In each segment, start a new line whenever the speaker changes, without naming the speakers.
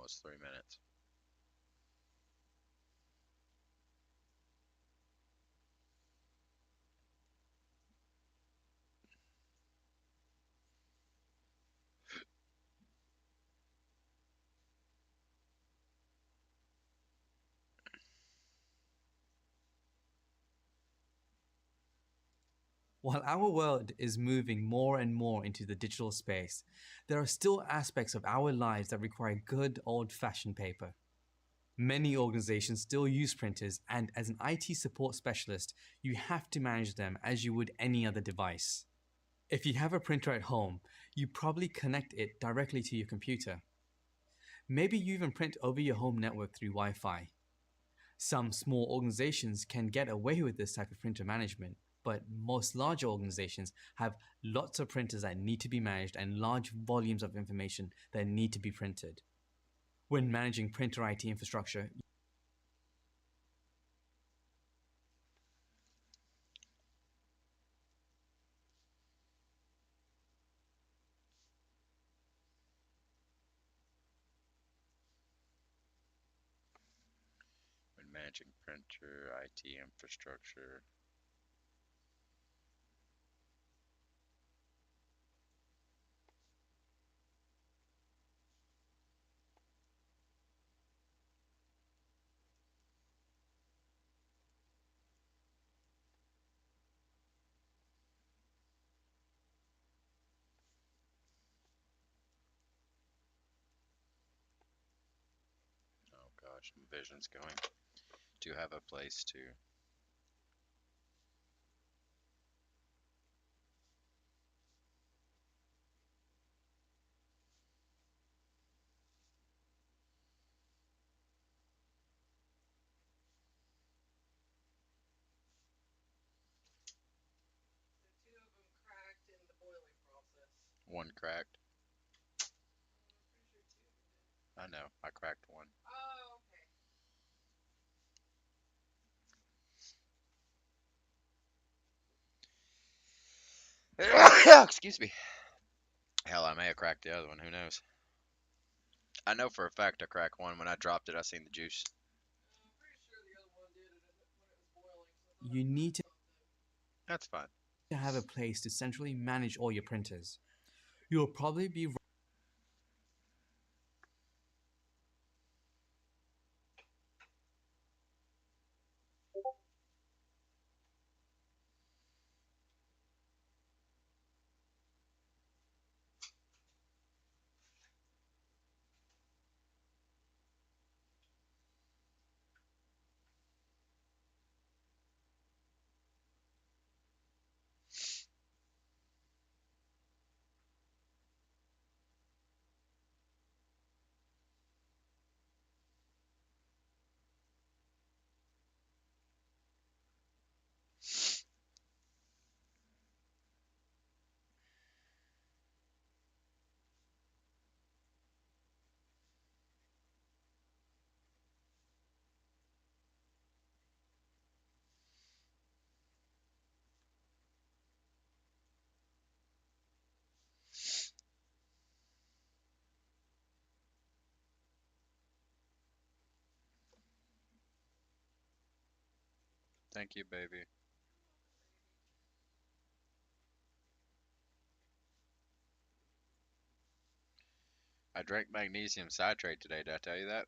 almost 3 minutes.
While our world is moving more and more into the digital space, there are still aspects of our lives that require good old fashioned paper. Many organizations still use printers, and as an IT support specialist, you have to manage them as you would any other device. If you have a printer at home, you probably connect it directly to your computer. Maybe you even print over your home network through Wi Fi. Some small organizations can get away with this type of printer management, but most larger organizations have lots of printers that need to be managed and large volumes of information that need to be printed. When managing printer IT infrastructure,
When managing printer IT infrastructure, oh gosh, my vision's going. To have a place to. One cracked. I know, I cracked one. Excuse me. Hell, I may have cracked the other one. Who knows? I know for a fact I cracked one. When I dropped it, I seen the juice.
you need
That's fine.
to have a place to centrally manage all your printers. You'll probably be
Thank you, baby. I drank magnesium citrate today. Did I tell you that?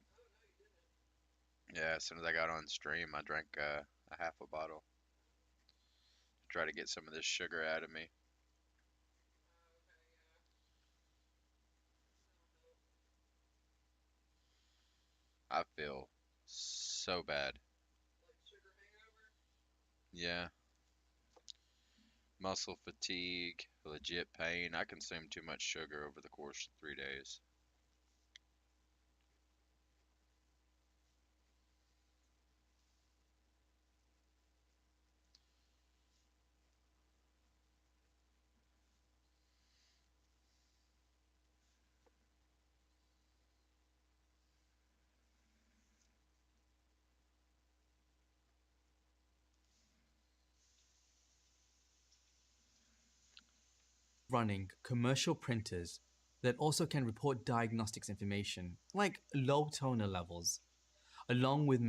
Yeah, as soon as I got on stream, I drank a half a bottle. Try to get some of this sugar out of me. I feel so bad. Yeah, muscle fatigue, legit pain. I consumed too much sugar over the course of 3 days.
running commercial printers that also can report diagnostics information, like low toner levels, along with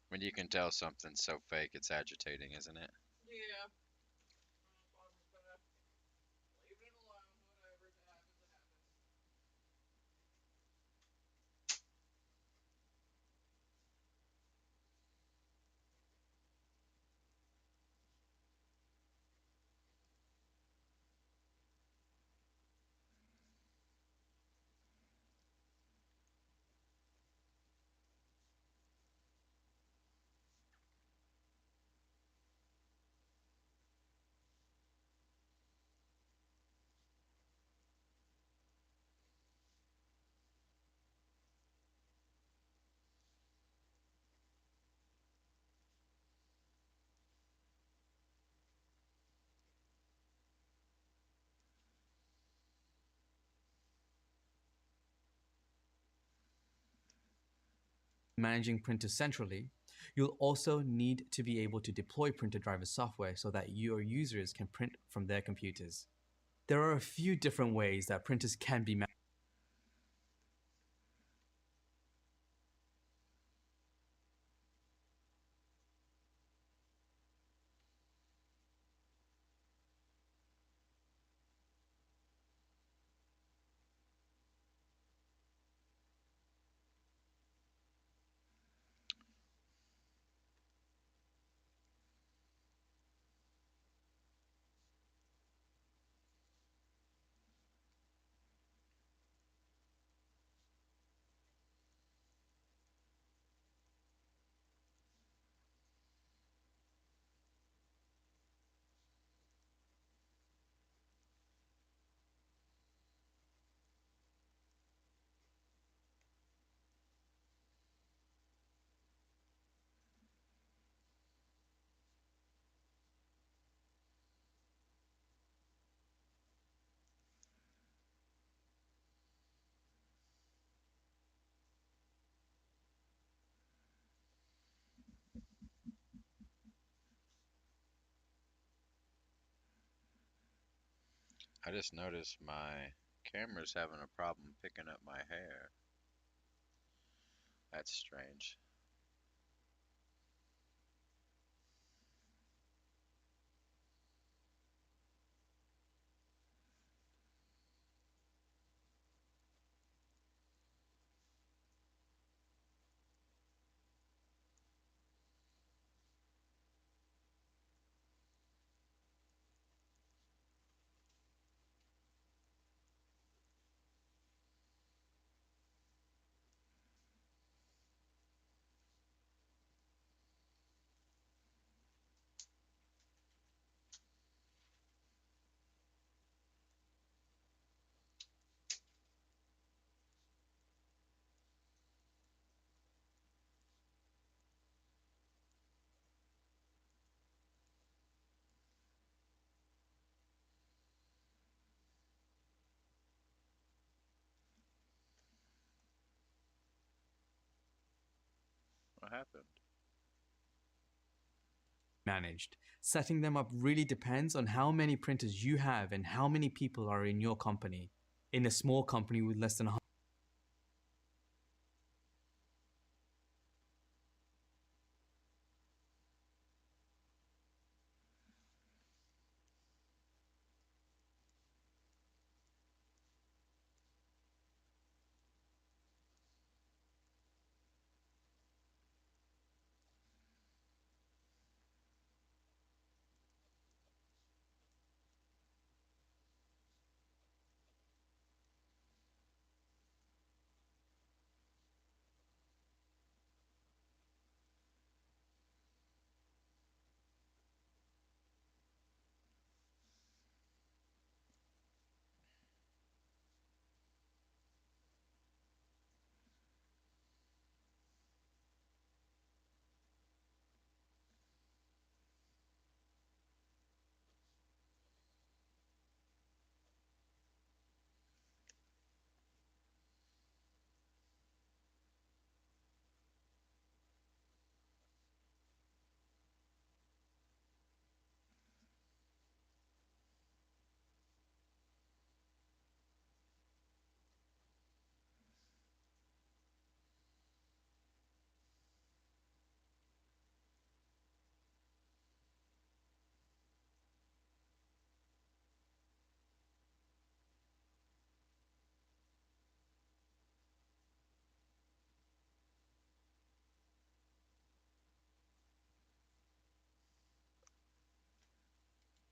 When you can tell something's so fake, it's agitating, isn't it?
managing printers centrally, you'll also need to be able to deploy printer driver software so that your users can print from their computers. There are a few different ways that printers can be managed.
I just noticed my camera's having a problem picking up my hair. That's strange. What happened?
Managed. Setting them up really depends on how many printers you have and how many people are in your company. In a small company with less than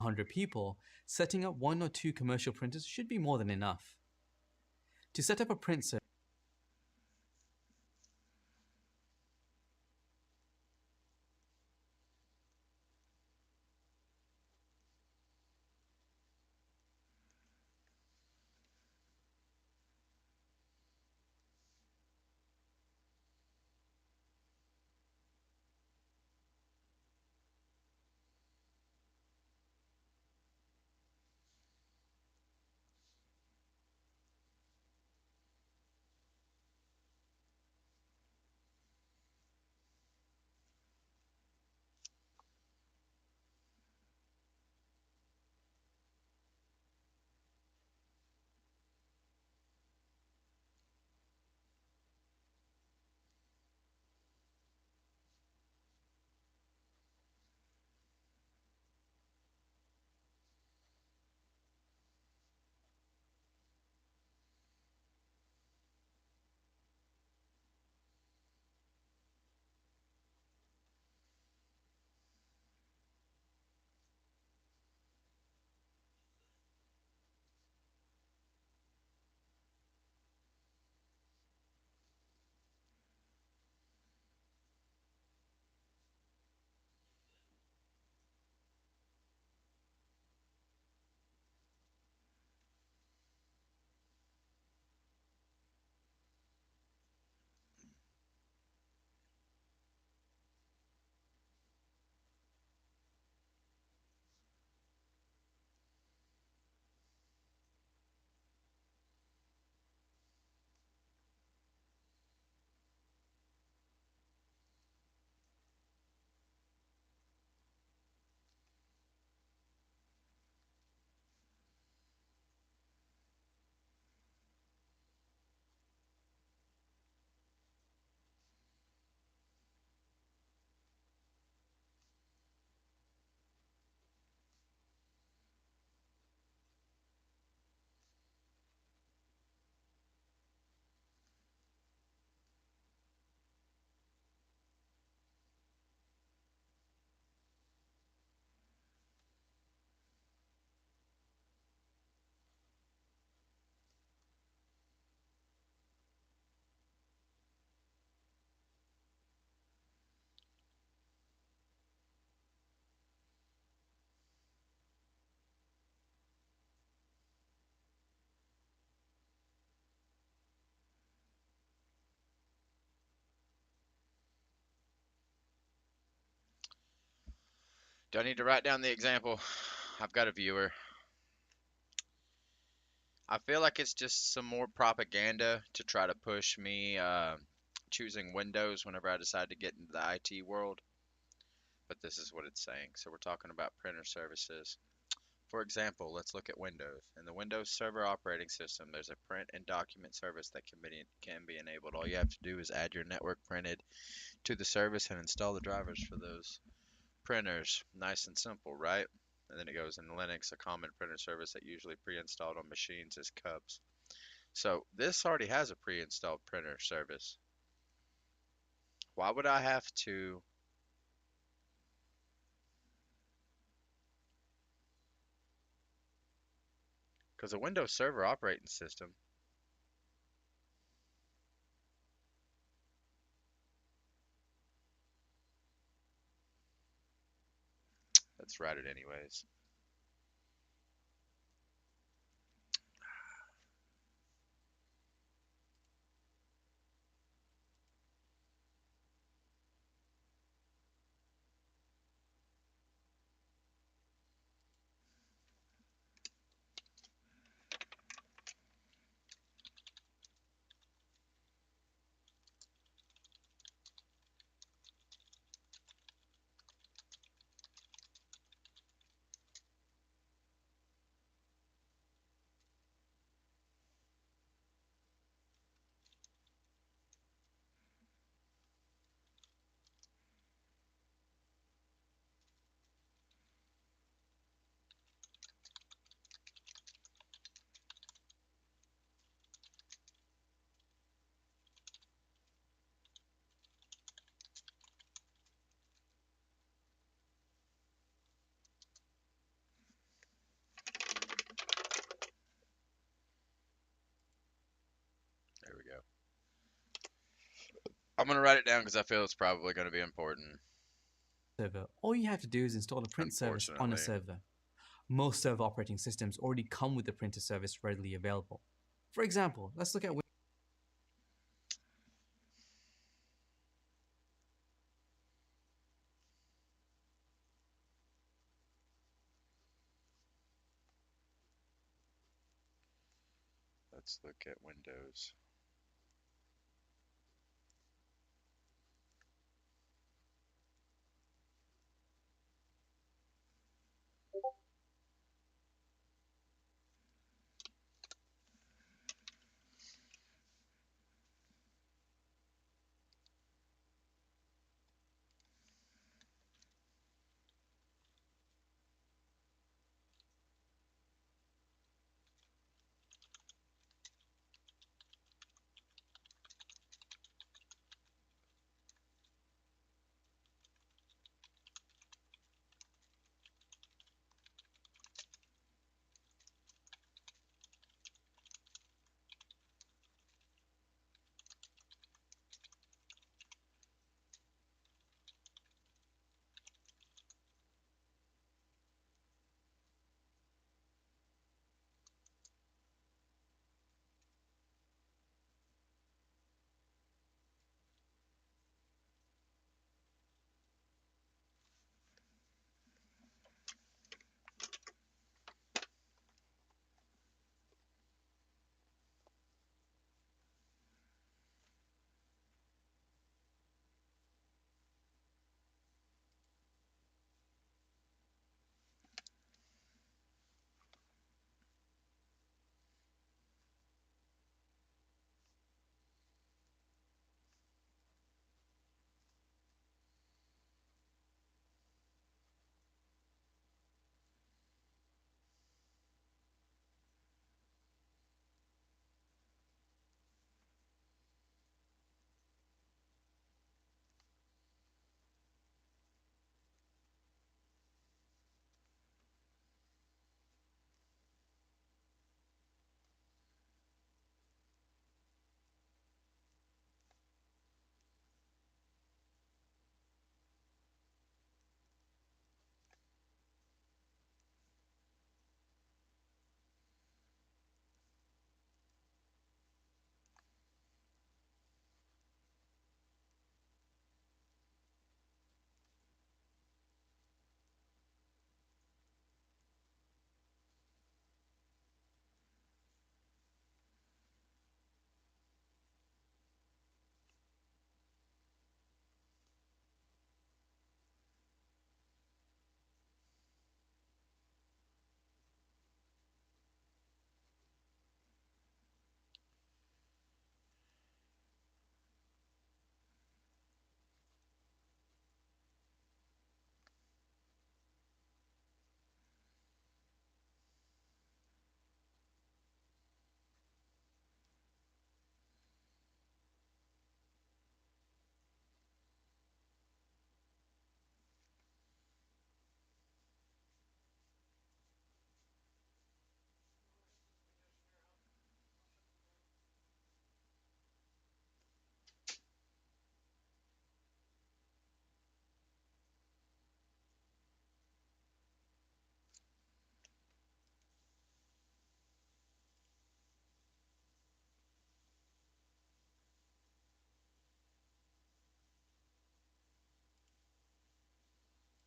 100 people, setting up one or two commercial printers should be more than enough. To set up a print service,
Do I need to write down the example? I've got a viewer. I feel like it's just some more propaganda to try to push me choosing Windows whenever I decide to get into the IT world. But this is what it's saying. So we're talking about printer services. For example, let's look at Windows. In the Windows Server operating system, there's a print and document service that can be enabled. All you have to do is add your network printed to the service and install the drivers for those printers. Nice and simple, right? And then it goes in Linux, a common printer service that usually pre-installed on machines is Cubs. So this already has a pre-installed printer service. Why would I have to? Because a Windows Server operating system, let's write it anyways. I'm gonna write it down because I feel it's probably gonna be important.
server, all you have to do is install a print service on a
Unfortunately.
server. Most server operating systems already come with the printer service readily available. For example, let's look at
Let's look at Windows.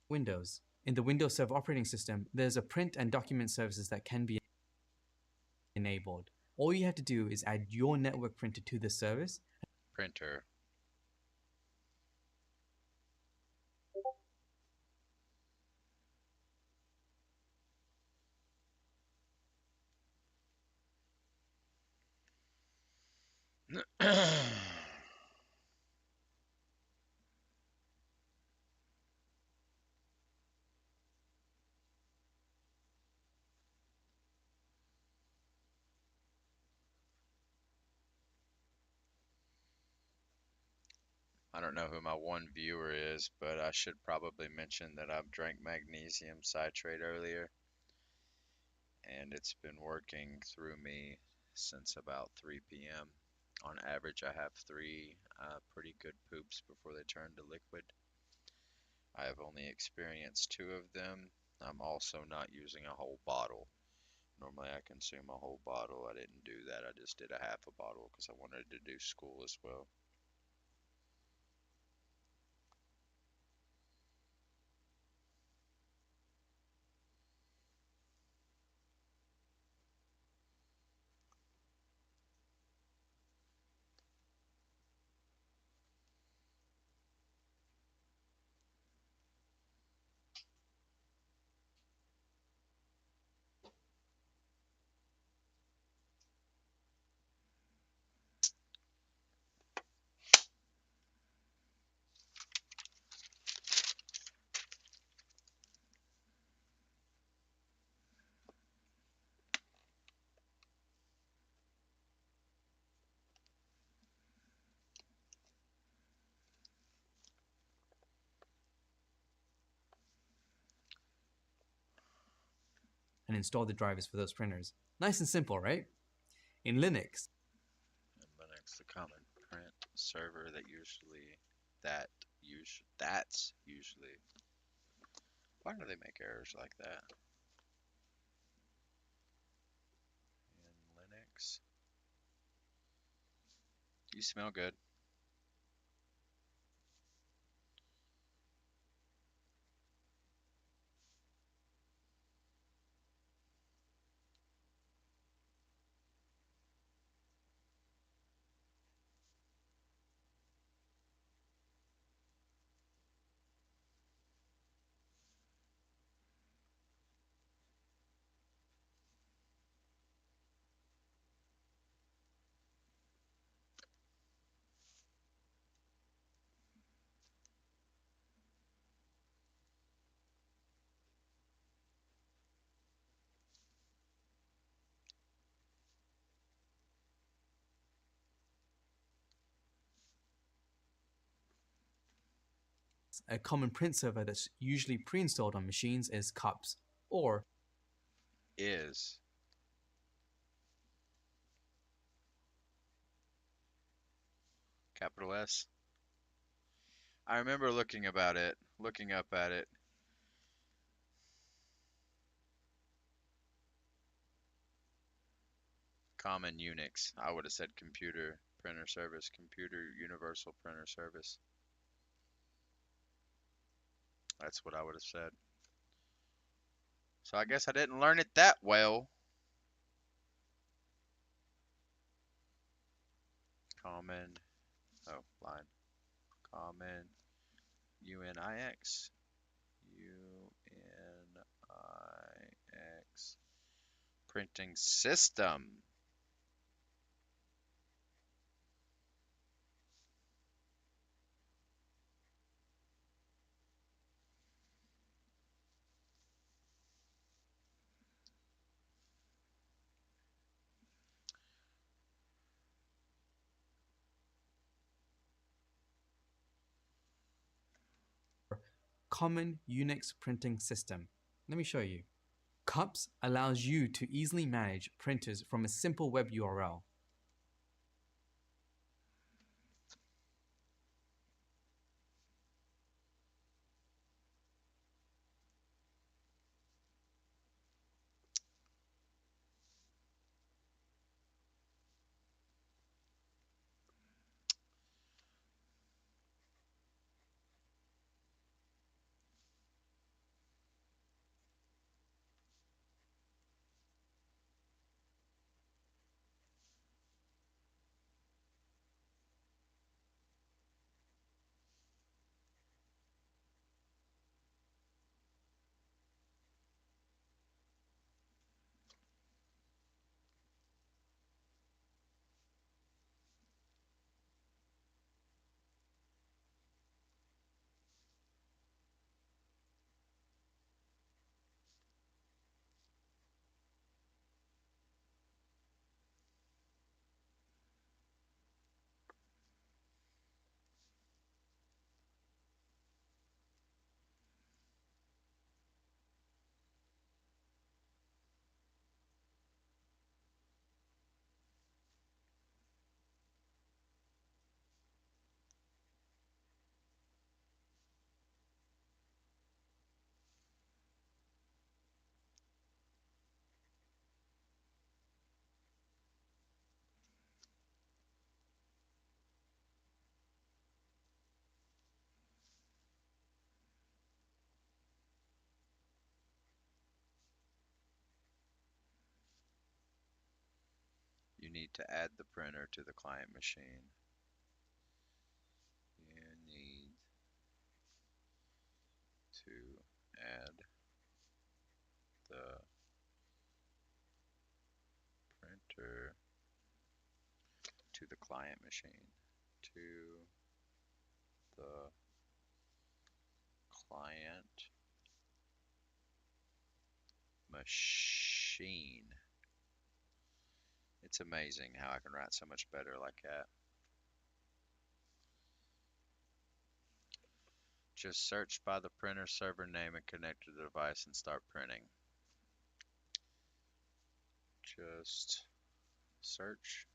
Windows. In the Windows Server operating system, there's a print and document services that can be enabled. All you have to do is add your network printer to the service.
Printer. I don't know who my one viewer is, but I should probably mention that I've drank magnesium citrate earlier, and it's been working through me since about 3 p.m. On average, I have three pretty good poops before they turn to liquid. I have only experienced two of them. I'm also not using a whole bottle. Normally, I consume a whole bottle. I didn't do that. I just did a half a bottle because I wanted to do school as well.
And install the drivers for those printers. Nice and simple, right? In Linux,
In Linux, the common print server that that's usually why do they make errors like that in Linux? You smell good.
a common print server that's usually pre-installed on machines is cups, or
Is capital S. I remember looking up at it. Common Unix. I would have said computer printer service, computer universal printer service. That's what I would have said. So I guess I didn't learn it that well. Common, oh, line. Common UNIX. UNIX. Printing system.
Common Unix Printing System. Let me show you. Cups allows you to easily manage printers from a simple web URL.
You need to add the printer to the client machine. You need to add the printer to the client machine. To the client machine. It's amazing how I can write so much better like that. Just search by the printer server name and connect to the device and start printing. Just search.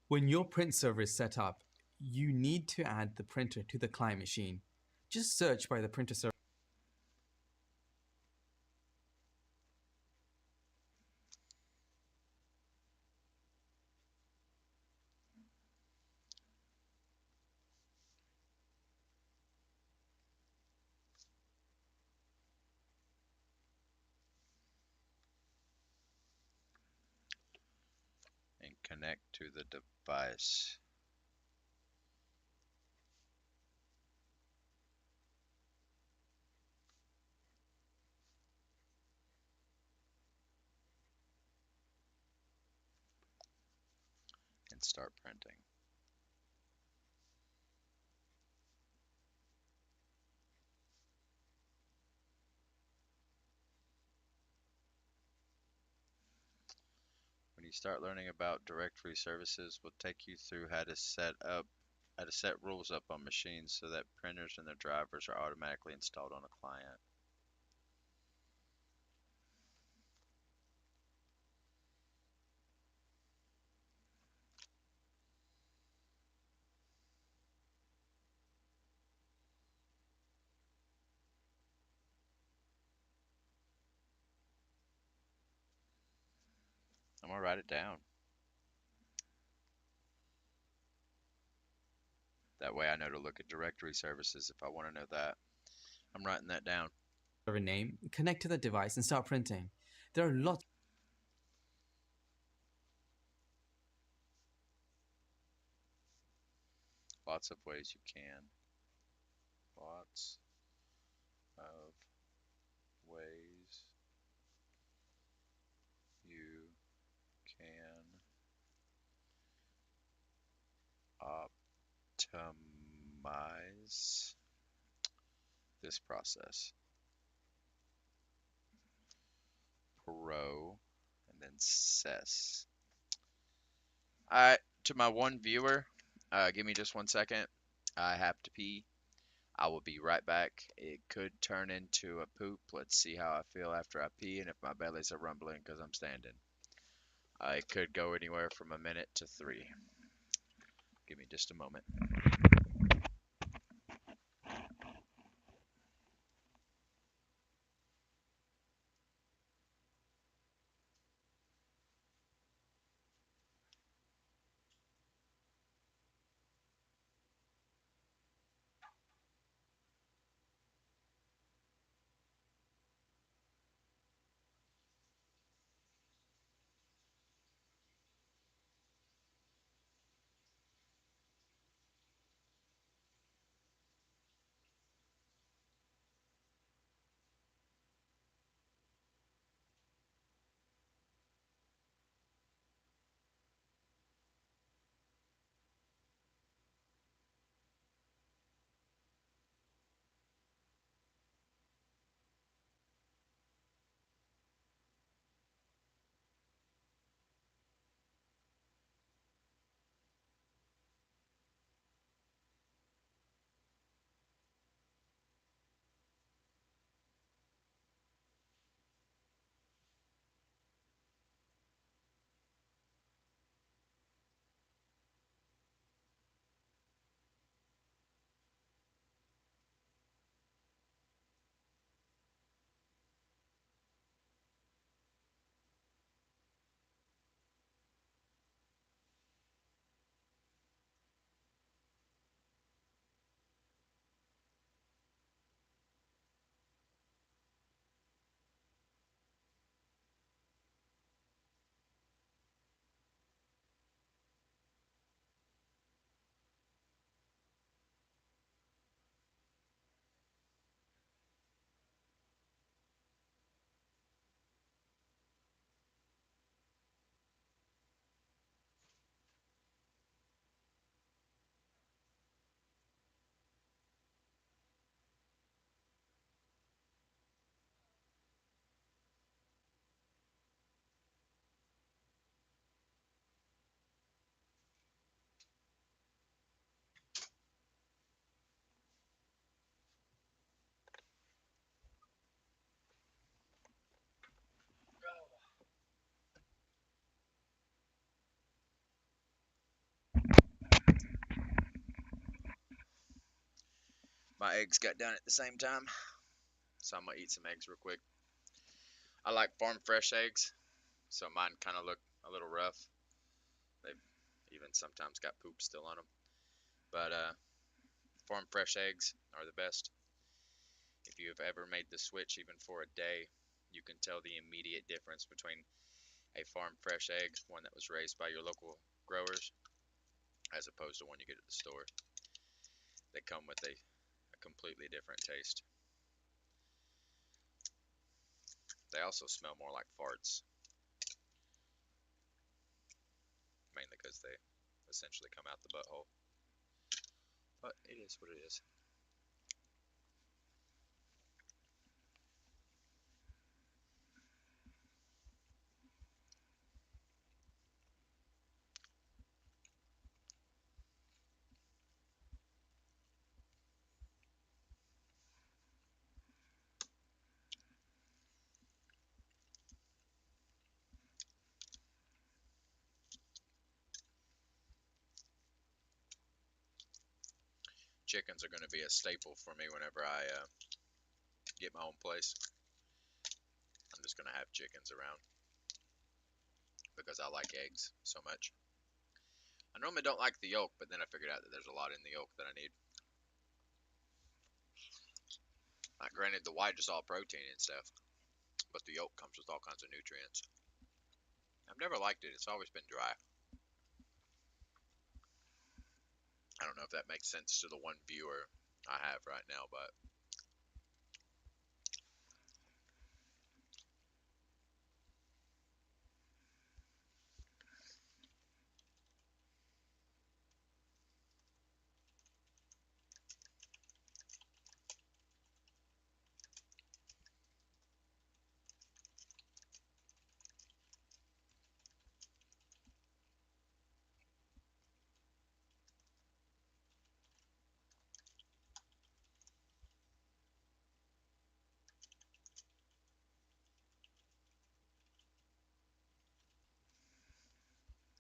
When your print server is set up, you need to add the printer to the client machine. Just search by the printer server.
And connect to the device. And start printing. When you start learning about directory services, we'll take you through how to set rules up on machines so that printers and their drivers are automatically installed on a client. I'm gonna write it down. That way I know to look at directory services if I want to know that. I'm writing that down.
Server name, connect to the device, and start printing. There are lots
Lots of ways you can. Lots of ways you can optimize this process. Pro and then ses. Alright, to my one viewer, give me just 1 second. I have to pee. I will be right back. It could turn into a poop. Let's see how I feel after I pee and if my belly's a rumbling because I'm standing. It could go anywhere from a minute to 3. Give me just a moment. My eggs got done at the same time, so I'm gonna eat some eggs real quick. I like farm fresh eggs, so mine kind of look a little rough. They even sometimes got poop still on them, but farm fresh eggs are the best. If you have ever made the switch even for a day, you can tell the immediate difference between a farm fresh egg, one that was raised by your local growers, as opposed to one you get at the store. They come with a completely different taste. They also smell more like farts, mainly because they essentially come out the butthole. But it is what it is. Chickens are going to be a staple for me whenever I get my own place. I'm just going to have chickens around because I like eggs so much. I normally don't like the yolk, but then I figured out that there's a lot in the yolk that I need. Granted, the white is all protein and stuff, but the yolk comes with all kinds of nutrients. I've never liked it. It's always been dry. I don't know if that makes sense to the one viewer I have right now, but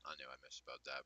I knew I misspelled that.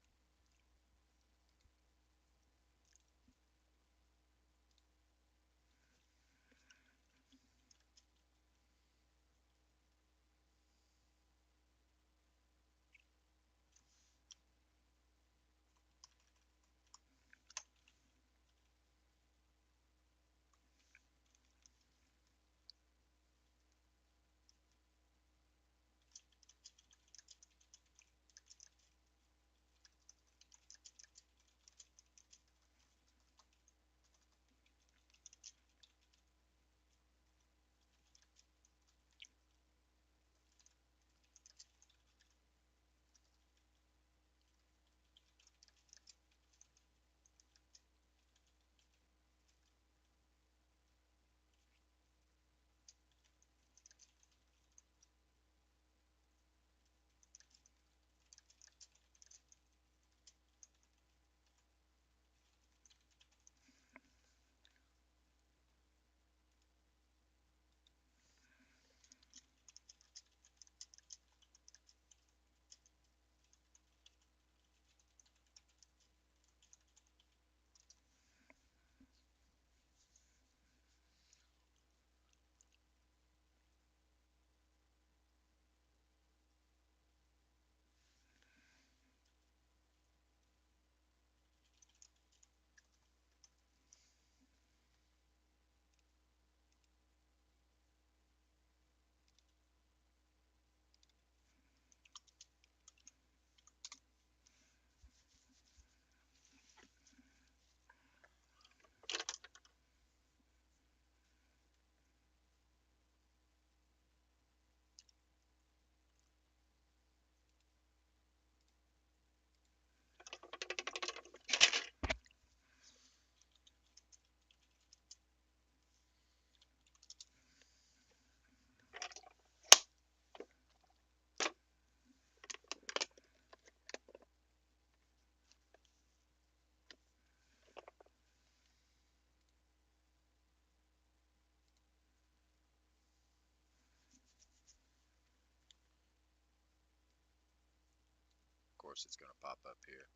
Of course, it's going to pop up here.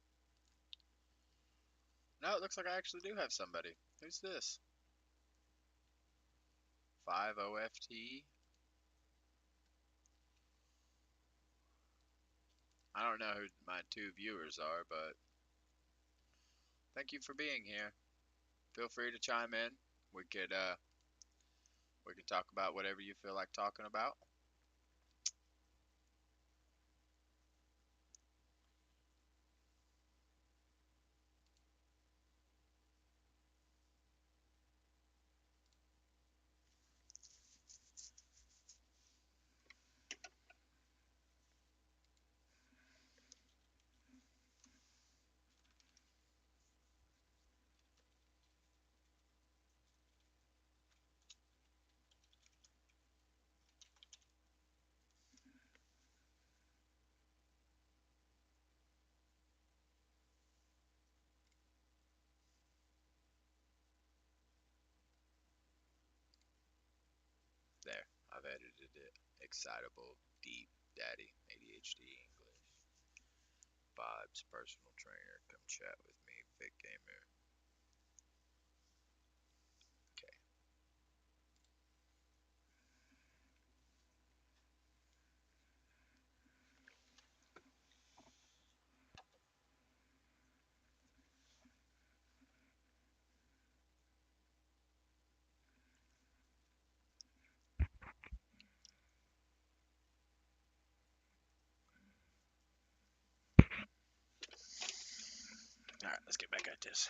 No, it looks like I actually do have somebody. Who's this? 5 OFT. I don't know who my two viewers are, but thank you for being here. Feel free to chime in. We could uh we could talk about whatever you feel like talking about. There, I've edited it. Excitable, deep, daddy, ADHD English. Vibes, personal trainer. Come chat with me, Fit Gamer. Okay. Alright, let's get back at this.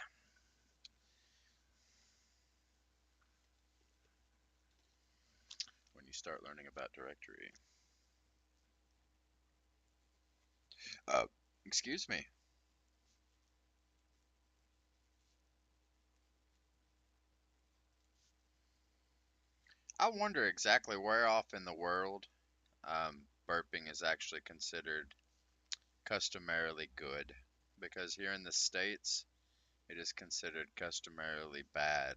When you start learning about directory. Uh, excuse me. I wonder exactly where off in the world burping is actually considered customarily good. Because here in the States, it is considered customarily bad.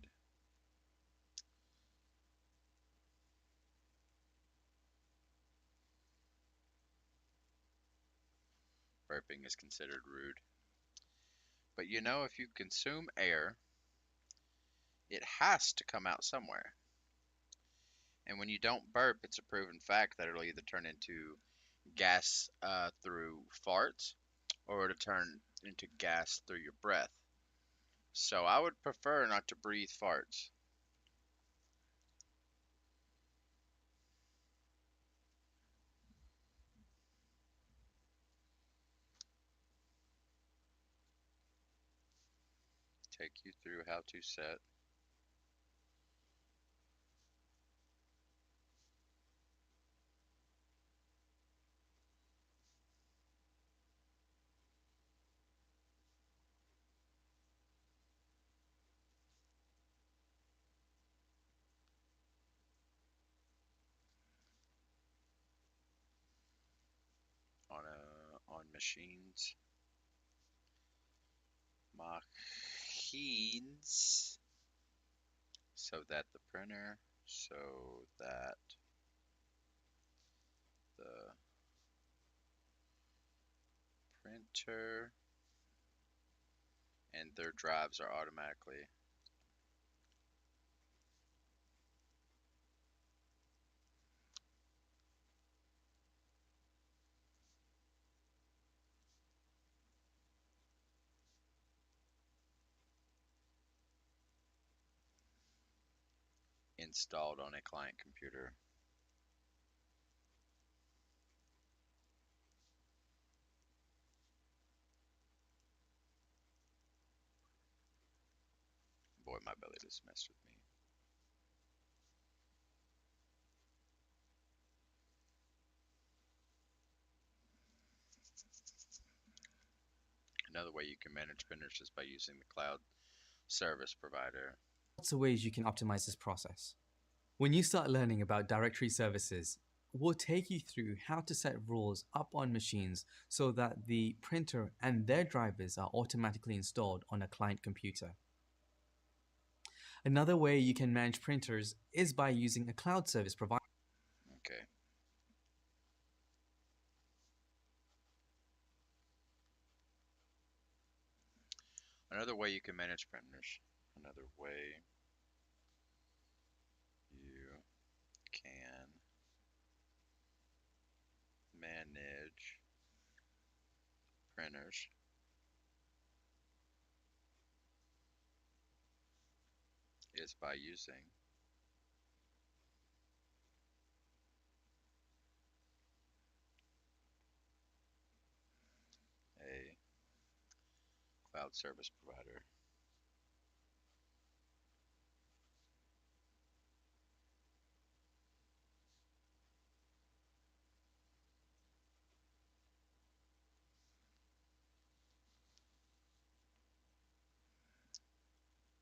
Burping is considered rude. But you know, if you consume air, it has to come out somewhere. And when you don't burp, it's a proven fact that it'll either turn into gas through farts or it'll turn into gas through your breath. So I would prefer not to breathe farts. Take you through how to set. On machines. Machines. So that the printer, so that the printer and their drives are automatically installed on a client computer. Boy, my belly just messed with me. Another way you can manage printers is by using the cloud service provider.
Lots of ways you can optimize this process. When you start learning about directory services, we'll take you through how to set rules up on machines so that the printer and their drivers are automatically installed on a client computer. Another way you can manage printers is by using a cloud service provider.
Okay. Another way you can manage printers. Another way you manage printers is by using a cloud service provider.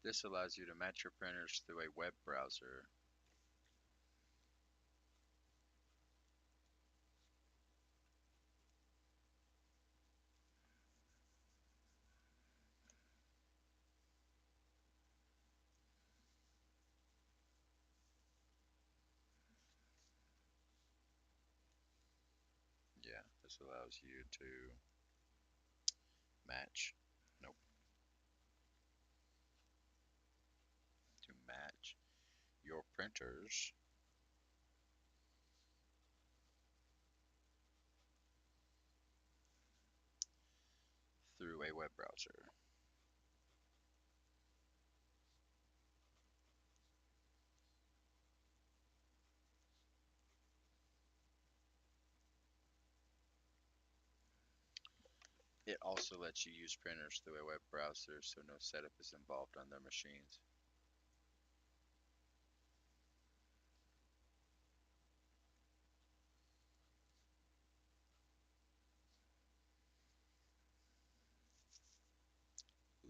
This allows you to match your printers through a web browser. Yeah, this allows you to match, nope, to match your printers through a web browser. It also lets you use printers through a web browser, so no setup is involved on their machines.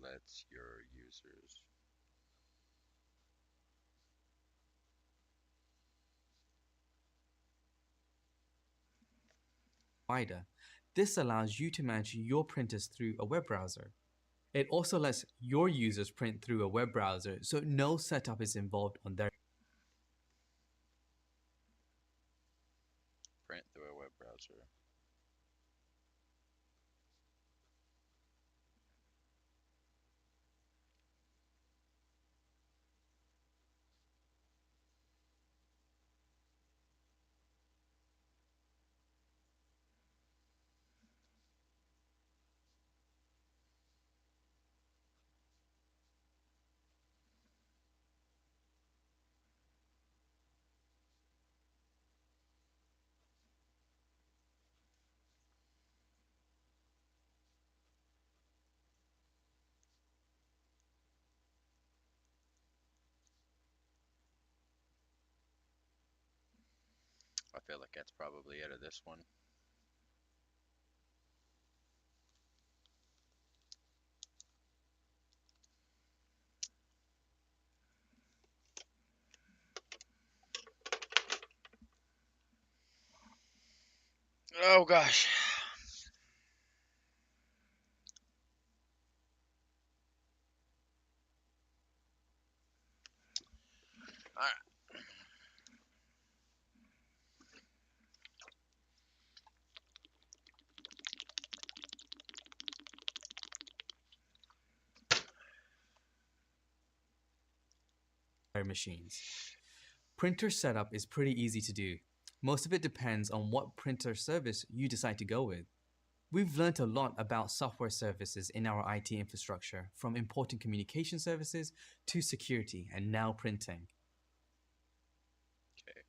Lets your users
Provider. This allows you to manage your printers through a web browser. It also lets your users print through a web browser, so no setup is involved on their.
print through a web browser. I feel like that's probably it of this one. Oh gosh. Alright.
Machines. Printer setup is pretty easy to do. Most of it depends on what printer service you decide to go with. We've learned a lot about software services in our IT infrastructure, from important communication services to security and now printing.
Okay.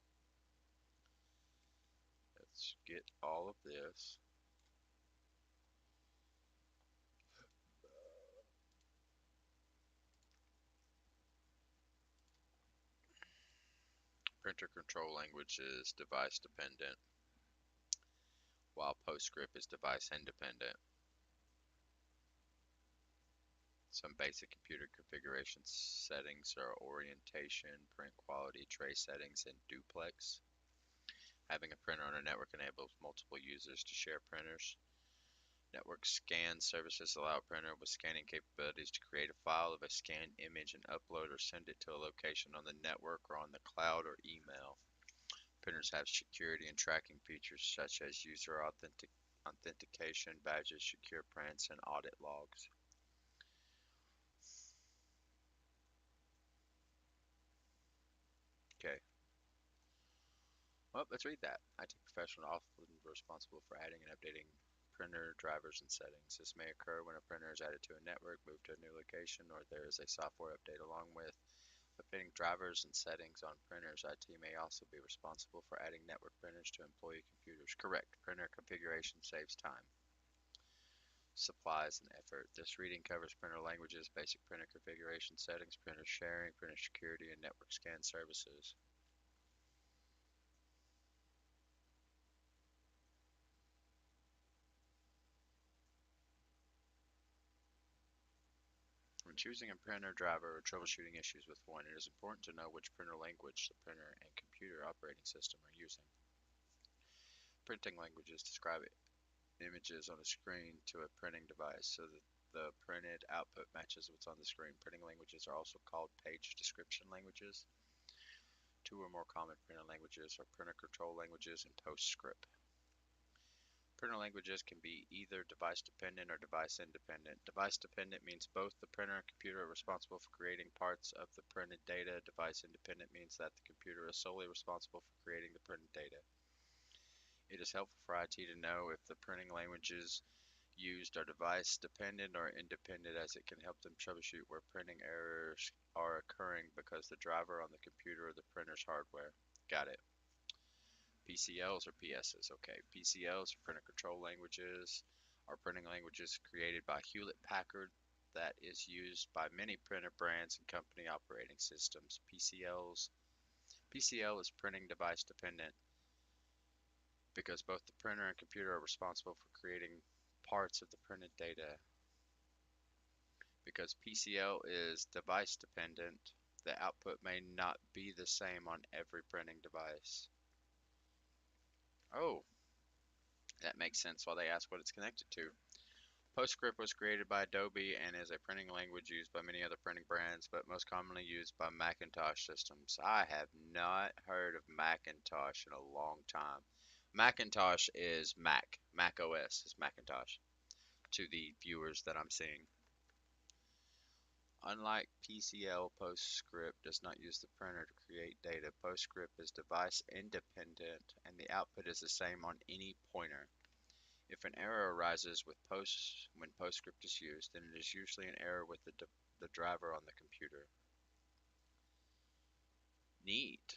Let's get all of this. Printer control language is device dependent, while PostScript is device independent. Some basic computer configuration settings are orientation, print quality, tray settings, and duplex. Having a printer on a network enables multiple users to share printers. Network scan services allow a printer with scanning capabilities to create a file of a scanned image and upload or send it to a location on the network or on the cloud or email. Printers have security and tracking features such as user authentication, badges, secure prints, and audit logs. Okay. Well, let's read that. IT professional often responsible for adding and updating printer drivers and settings. This may occur when a printer is added to a network, moved to a new location, or there is a software update along with updating drivers and settings on printers. IT may also be responsible for adding network printers to employee computers. Correct. Printer configuration saves time, supplies, and effort. This reading covers printer languages, basic printer configuration settings, printer sharing, printer security, and network scan services. When choosing a printer driver or troubleshooting issues with one, it is important to know which printer language the printer and computer operating system are using. Printing languages describe images on a screen to a printing device so that the printed output matches what's on the screen. Printing languages are also called page description languages. Two or more common printer languages are printer control languages and PostScript. Printer languages can be either device dependent or device independent. Device dependent means both the printer and computer are responsible for creating parts of the printed data. Device independent means that the computer is solely responsible for creating the printed data. It is helpful for IT to know if the printing languages used are device dependent or independent, as it can help them troubleshoot where printing errors are occurring because the driver on the computer or the printer's hardware. Got it. PCLs or PSs. Okay, PCLs or printer control languages are printing languages created by Hewlett Packard that is used by many printer brands and company operating systems. PCL is printing device dependent because both the printer and computer are responsible for creating parts of the printed data. Because PCL is device dependent, the output may not be the same on every printing device. Oh, that makes sense why they ask what it's connected to. PostScript was created by Adobe and is a printing language used by many other printing brands, but most commonly used by Macintosh systems. I have not heard of Macintosh in a long time. Macintosh is Mac. Mac OS is Macintosh to the viewers that I'm seeing. Unlike PCL, PostScript does not use the printer to create data. PostScript is device independent and the output is the same on any pointer. If an error arises when PostScript is used, then it is usually an error with the driver on the computer. Neat.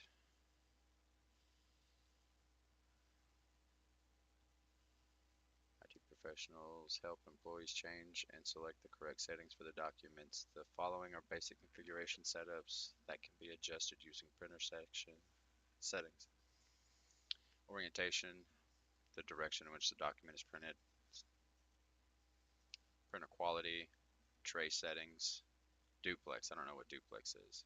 IT professionals help employees change and select the correct settings for the documents. The following are basic configuration setups that can be adjusted using printer section settings. Orientation, the direction in which the document is printed. Printer quality, tray settings, duplex. I don't know what duplex is.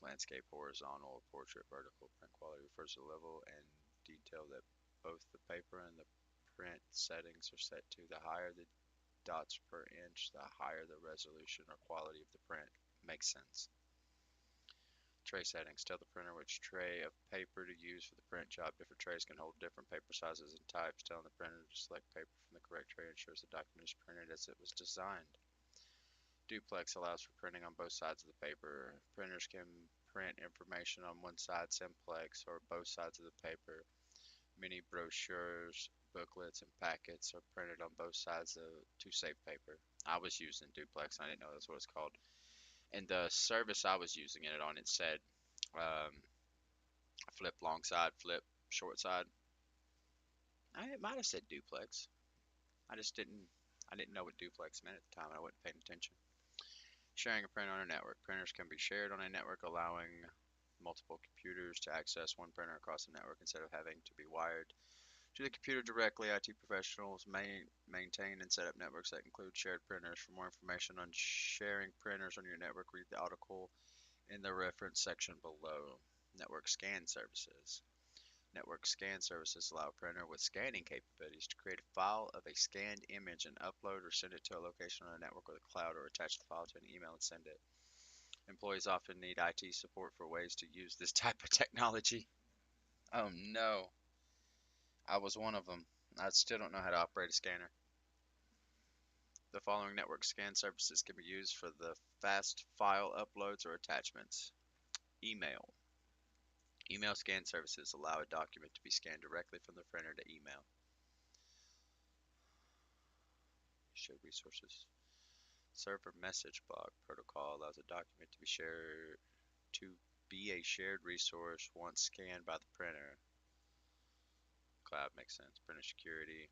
Landscape, horizontal, portrait, vertical. Print quality refers to the level and detail that both the paper and the print settings are set to. The higher the dots per inch, the higher the resolution or quality of the print. Makes sense. Tray settings. Tell the printer which tray of paper to use for the print job. Different trays can hold different paper sizes and types. Telling the printer to select paper from the correct tray ensures the document is printed as it was designed. Duplex allows for printing on both sides of the paper. Printers can print information on one side simplex or both sides of the paper. Many brochures, booklets, and packets are printed on both sides to save paper. I was using duplex. I didn't know that's what it's called. And the service I was using it on, it said um, flip long side, flip short side. It might have said duplex. I just didn't. I didn't know what duplex meant at the time. I wasn't paying attention. Sharing a printer on a network. Printers can be shared on a network, allowing multiple computers to access one printer across the network instead of having to be wired to the computer directly. IT professionals may maintain and set up networks that include shared printers. For more information on sharing printers on your network, read the article in the reference section below. Network scan services. Network scan services allow a printer with scanning capabilities to create a file of a scanned image and upload or send it to a location on a network or the cloud, or attach the file to an email and send it. Employees often need IT support for ways to use this type of technology. Oh no, I was one of them. I still don't know how to operate a scanner. The following network scan services can be used for the fast file uploads or attachments. Email. Email scan services allow a document to be scanned directly from the printer to email. Shared resources. Server message block protocol allows a document to be a shared resource once scanned by the printer. Cloud makes sense. Printer security.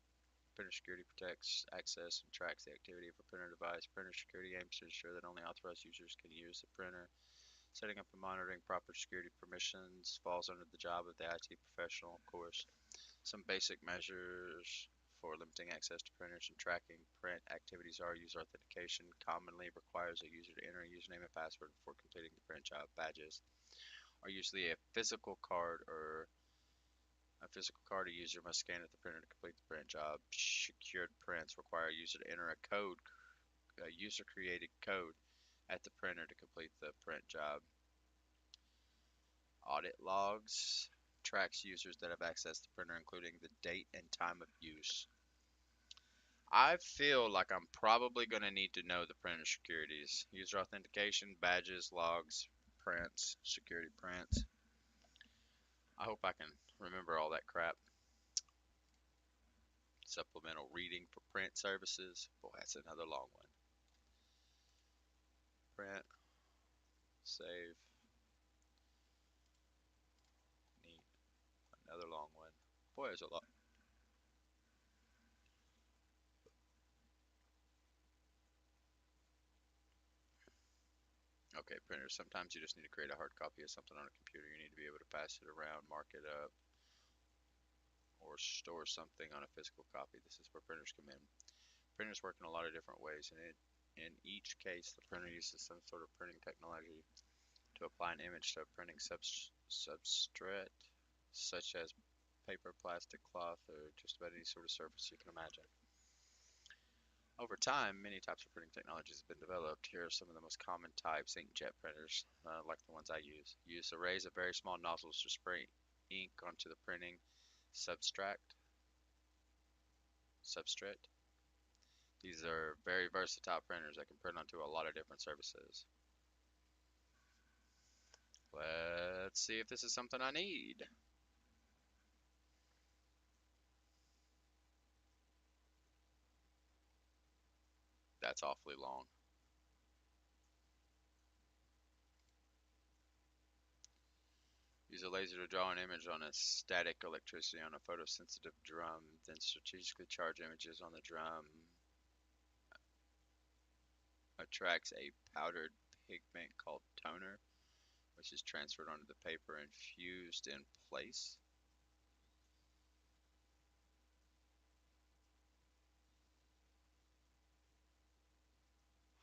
Printer security protects access and tracks the activity of a printer device. Printer security aims to ensure that only authorized users can use the printer. Setting up and monitoring proper security permissions falls under the job of the IT professional, of course. Some basic measures for limiting access to printers and tracking print activities are user authentication. Commonly requires a user to enter a username and password before completing the print job. Badges are usually a physical card a user must scan at the printer to complete the print job. Secured prints require a user to enter a user-created code at the printer to complete the print job. Audit logs tracks users that have accessed the printer, including the date and time of use. I feel like I'm probably going to need to know the printer securities. User authentication, badges, logs, prints, security prints. I hope I can remember all that crap. Supplemental reading for print services. Boy, that's another long one. Print, save, neat. Another long one. Boy, there's a lot. Okay, printers. Sometimes you just need to create a hard copy of something on a computer. You need to be able to pass it around, mark it up, or store something on a physical copy. This is where printers come in. Printers work in a lot of different ways, and in each case, the printer uses some sort of printing technology to apply an image to a printing substrate, such as paper, plastic, cloth, or just about any sort of surface you can imagine. Over time, many types of printing technologies have been developed. Here are some of the most common types. Inkjet printers, like the ones I use arrays of very small nozzles to spray ink onto the printing substrate. These are very versatile printers that can print onto a lot of different surfaces. Let's see if this is something I need. That's awfully long. Use a laser to draw an image on a static electricity on a photosensitive drum, then strategically charge images on the drum. Attracts a powdered pigment called toner, which is transferred onto the paper and fused in place.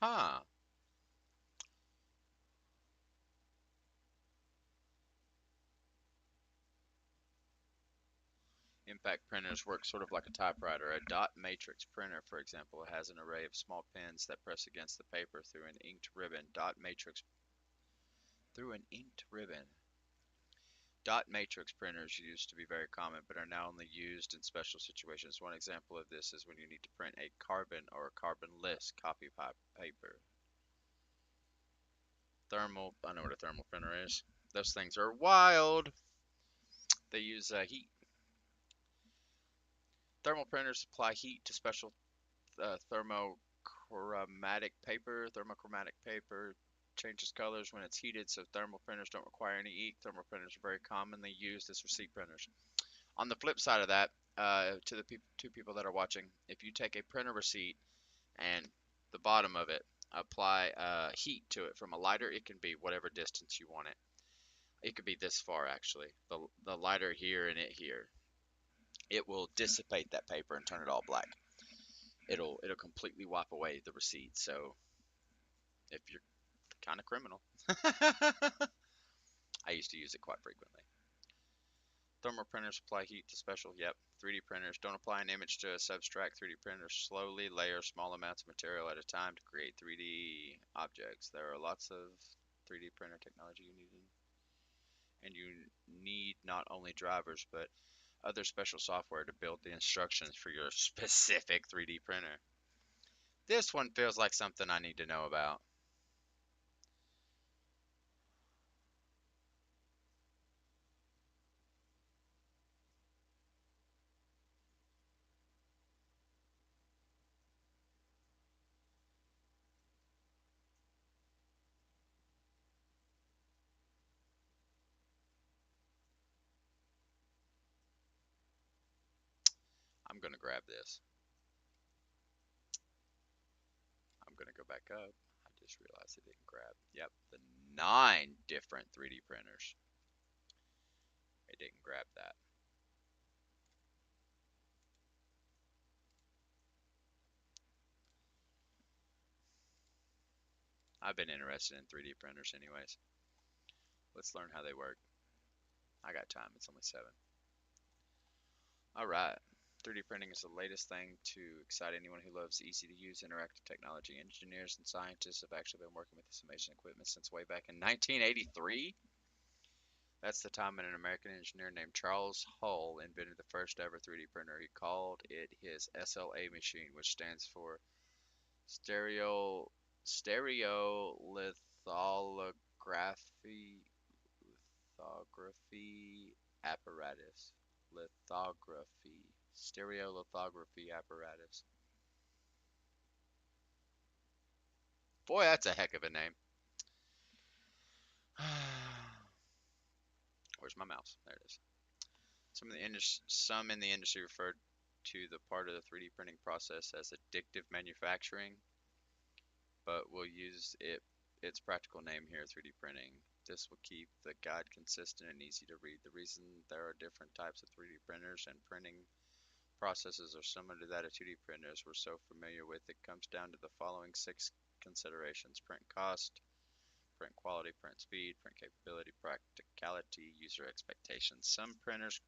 Huh. Impact printers work sort of like a typewriter. A dot matrix printer, for example, has an array of small pins that press against the paper through an inked ribbon. Dot matrix printers used to be very common, but are now only used in special situations. One example of this is when you need to print a carbon or carbonless copy paper. I know what a thermal printer is. Those things are wild. They use heat. Thermal printers apply heat to special thermochromatic paper. Thermochromatic paper changes colors when it's heated, so thermal printers don't require any ink. Thermal printers are very commonly used as receipt printers. On the flip side of that, to the two people that are watching, if you take a printer receipt and the bottom of it, apply heat to it from a lighter, it can be whatever distance you want it. It could be this far actually. The lighter here and it here. It will dissipate that paper and turn it all black. It'll completely wipe away the receipt. So if you're kind of criminal, I used to use it quite frequently. Thermal printers apply heat to special, 3D printers don't apply an image to a substrate. 3D printers slowly layer small amounts of material at a time to create 3D objects. There are lots of 3D printer technology you need, and you need not only drivers, but other special software to build the instructions for your specific 3D printer. This one feels like something I need to know about. gonna grab this. I'm gonna go back up. I just realized it didn't grab. Yep, the 9 different 3D printers. It didn't grab that. I've been interested in 3D printers anyways. Let's learn how they work. I got time. It's only 7. All right. 3D printing is the latest thing to excite anyone who loves easy to use interactive technology. Engineers and scientists have actually been working with this amazing equipment since way back in 1983. That's the time when an American engineer named Charles Hull invented the first ever 3D printer. He called it his SLA machine, which stands for stereo stereolithography lithography apparatus. Lithography. Stereolithography apparatus. Boy, that's a heck of a name. Where's my mouse? There it is. Some in the industry refer to the part of the 3D printing process as additive manufacturing, but we'll use its practical name here, 3D printing. This will keep the guide consistent and easy to read. The reason there are different types of 3D printers and printing processes are similar to that of 2D printers we're so familiar with, it comes down to the following 6 considerations: print cost, print quality, print speed, print capability, practicality, user expectations. Some printers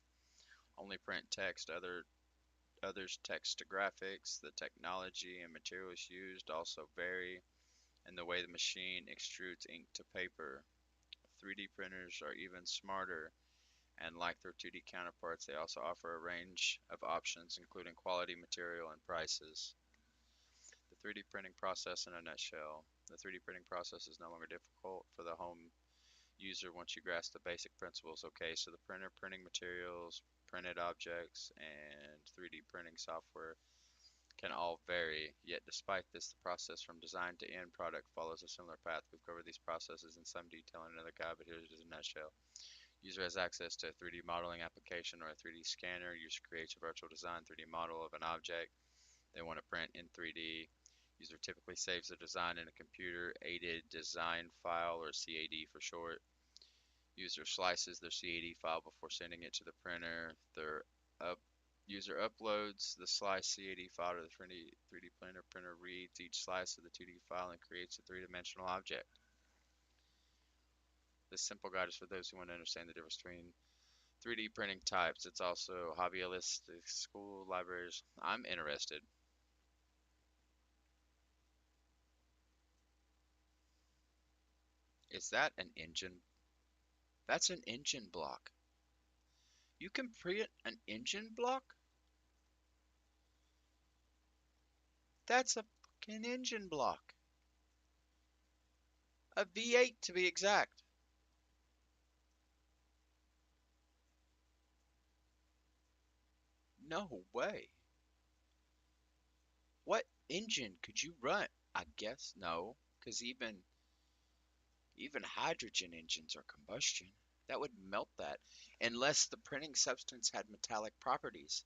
only print text, others text to graphics. The technology and materials used also vary, and the way the machine extrudes ink to paper. 3D printers are even smarter, and like their 2D counterparts, they also offer a range of options, including quality, material, and prices. The 3D printing process in a nutshell. The 3D printing process is no longer difficult for the home user once you grasp the basic principles. Okay, so the printer, printing materials, printed objects, and 3D printing software can all vary, yet despite this, the process from design to end product follows a similar path. We've covered these processes in some detail in another guide, but here's just a nutshell. User has access to a 3D modeling application or a 3D scanner. User creates a virtual design 3D model of an object they want to print in 3D. User typically saves the design in a computer-aided design file, or CAD for short. User slices their CAD file before sending it to the printer. User uploads the sliced CAD file to the 3D printer. Printer reads each slice of the 2D file and creates a three-dimensional object. This simple guide is for those who want to understand the difference between 3D printing types. It's also hobbyist, school, libraries. I'm interested. Is that an engine? That's an engine block. You can print an engine block? That's a fucking engine block. A V8 to be exact. No way. What engine could you run? I guess no, because even hydrogen engines are combustion. That would melt that, unless the printing substance had metallic properties.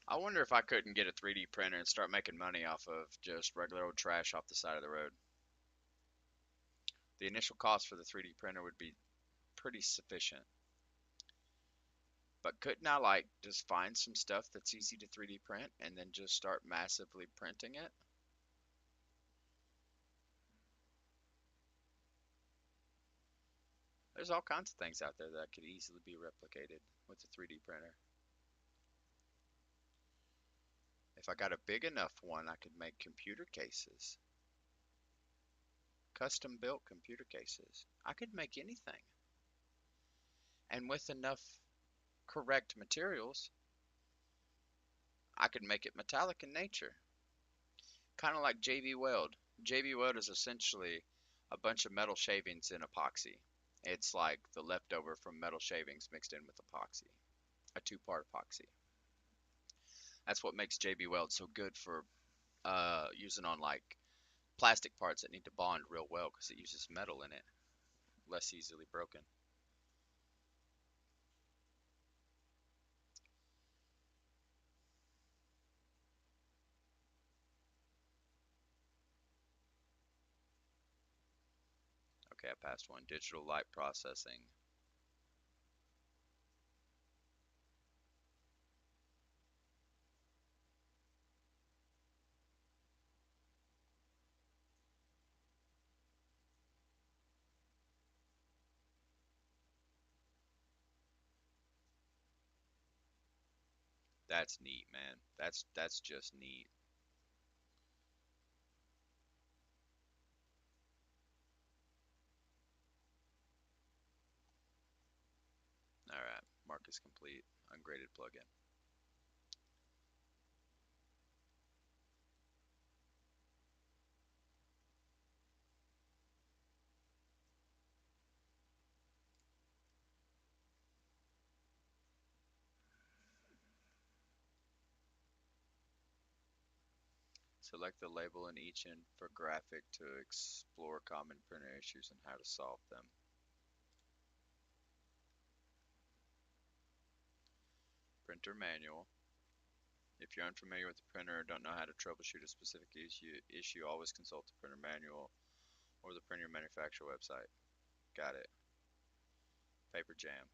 I wonder if I couldn't get a 3D printer and start making money off of just regular old trash off the side of the road. The initial cost for the 3D printer would be pretty sufficient. But couldn't I like just find some stuff that's easy to 3D print and then just start massively printing it? There's all kinds of things out there that could easily be replicated with a 3D printer. If I got a big enough one, I could make computer cases. Custom built computer cases. I could make anything. And with enough correct materials, I could make it metallic in nature. Kind of like JB Weld. JB Weld is essentially a bunch of metal shavings in epoxy. It's like the leftover from metal shavings mixed in with epoxy, a two-part epoxy. That's what makes JB Weld so good for using on like plastic parts that need to bond real well because it uses metal in it, less easily broken. Okay, I passed one. Digital light processing. That's neat, man. That's just neat. All right, mark is complete. Ungraded plugin. Select the label in each infographic to explore common printer issues and how to solve them. Printer manual. If you're unfamiliar with the printer or don't know how to troubleshoot a specific issue, always consult the printer manual or the printer manufacturer website. Got it. Paper jam.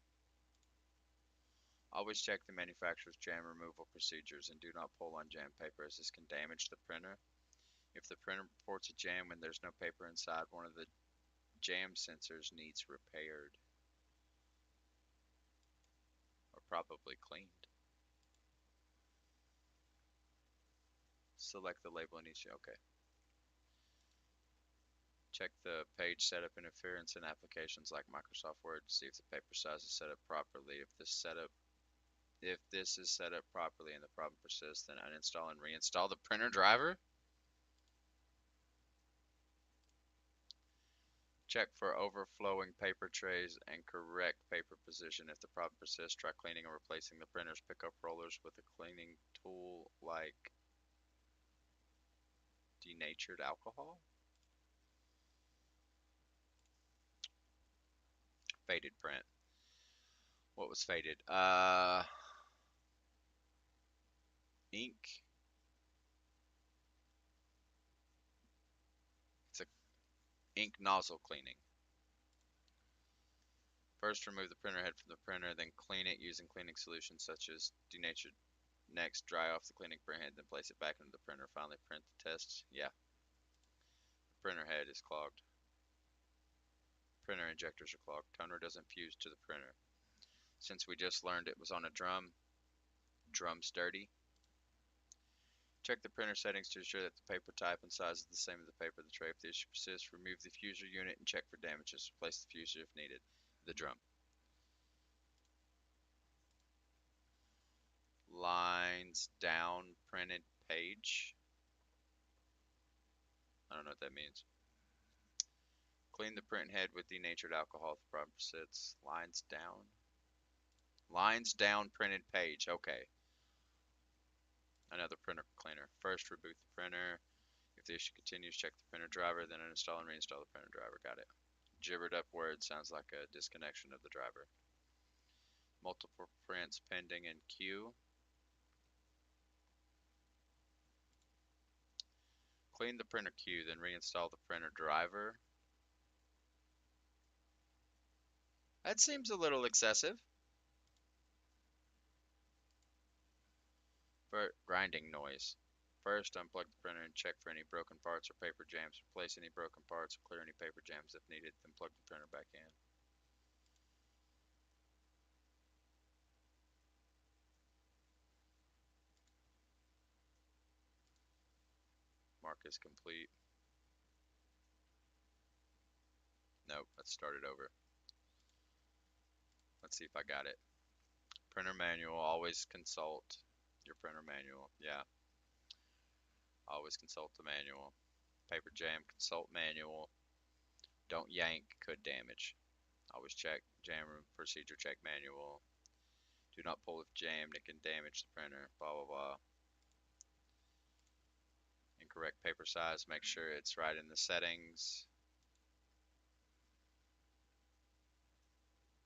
Always check the manufacturer's jam removal procedures and do not pull on jam paper as this can damage the printer. If the printer reports a jam when there's no paper inside, one of the jam sensors needs repaired or probably cleaned. Select the label in each. Okay. Check the page setup interference in applications like Microsoft Word to see if the paper size is set up properly. If this is set up properly and the problem persists, then uninstall and reinstall the printer driver. Check for overflowing paper trays and correct paper position. If the problem persists, try cleaning or replacing the printer's pickup rollers with a cleaning tool like denatured alcohol. Faded print. What was faded? Ink. It's a ink nozzle cleaning. First, remove the printer head from the printer, then clean it using cleaning solutions such as denatured. Next, dry off the cleaning print head, then place it back into the printer. Finally, print the test. Yeah, the printer head is clogged. Printer injectors are clogged. Toner doesn't fuse to the printer. Since we just learned it was on a drum, drum's dirty. Check the printer settings to ensure that the paper type and size is the same as the paper of the tray. If the issue persists, remove the fuser unit and check for damages. Replace the fuser if needed. The drum. Lines down printed page. I don't know what that means. Clean the print head with denatured alcohol if the problem persists. Lines down. Lines down printed page. Okay. Another printer cleaner. First, reboot the printer. If the issue continues, check the printer driver, then uninstall and reinstall the printer driver. Got it. Gibbered up word sounds like a disconnection of the driver. Multiple prints pending in queue. Clean the printer queue, then reinstall the printer driver. That seems a little excessive. For grinding noise. First, unplug the printer and check for any broken parts or paper jams. Replace any broken parts or clear any paper jams if needed, then plug the printer back in. Mark is complete. Nope, let's start it over. Let's see if I got it. Printer manual, always consult your printer manual. Yeah, always consult the manual. Paper jam, consult manual. Don't yank, could damage. Always check jam procedure check manual. Do not pull if jammed, it can damage the printer. Blah blah blah. Incorrect paper size, make sure it's right in the settings.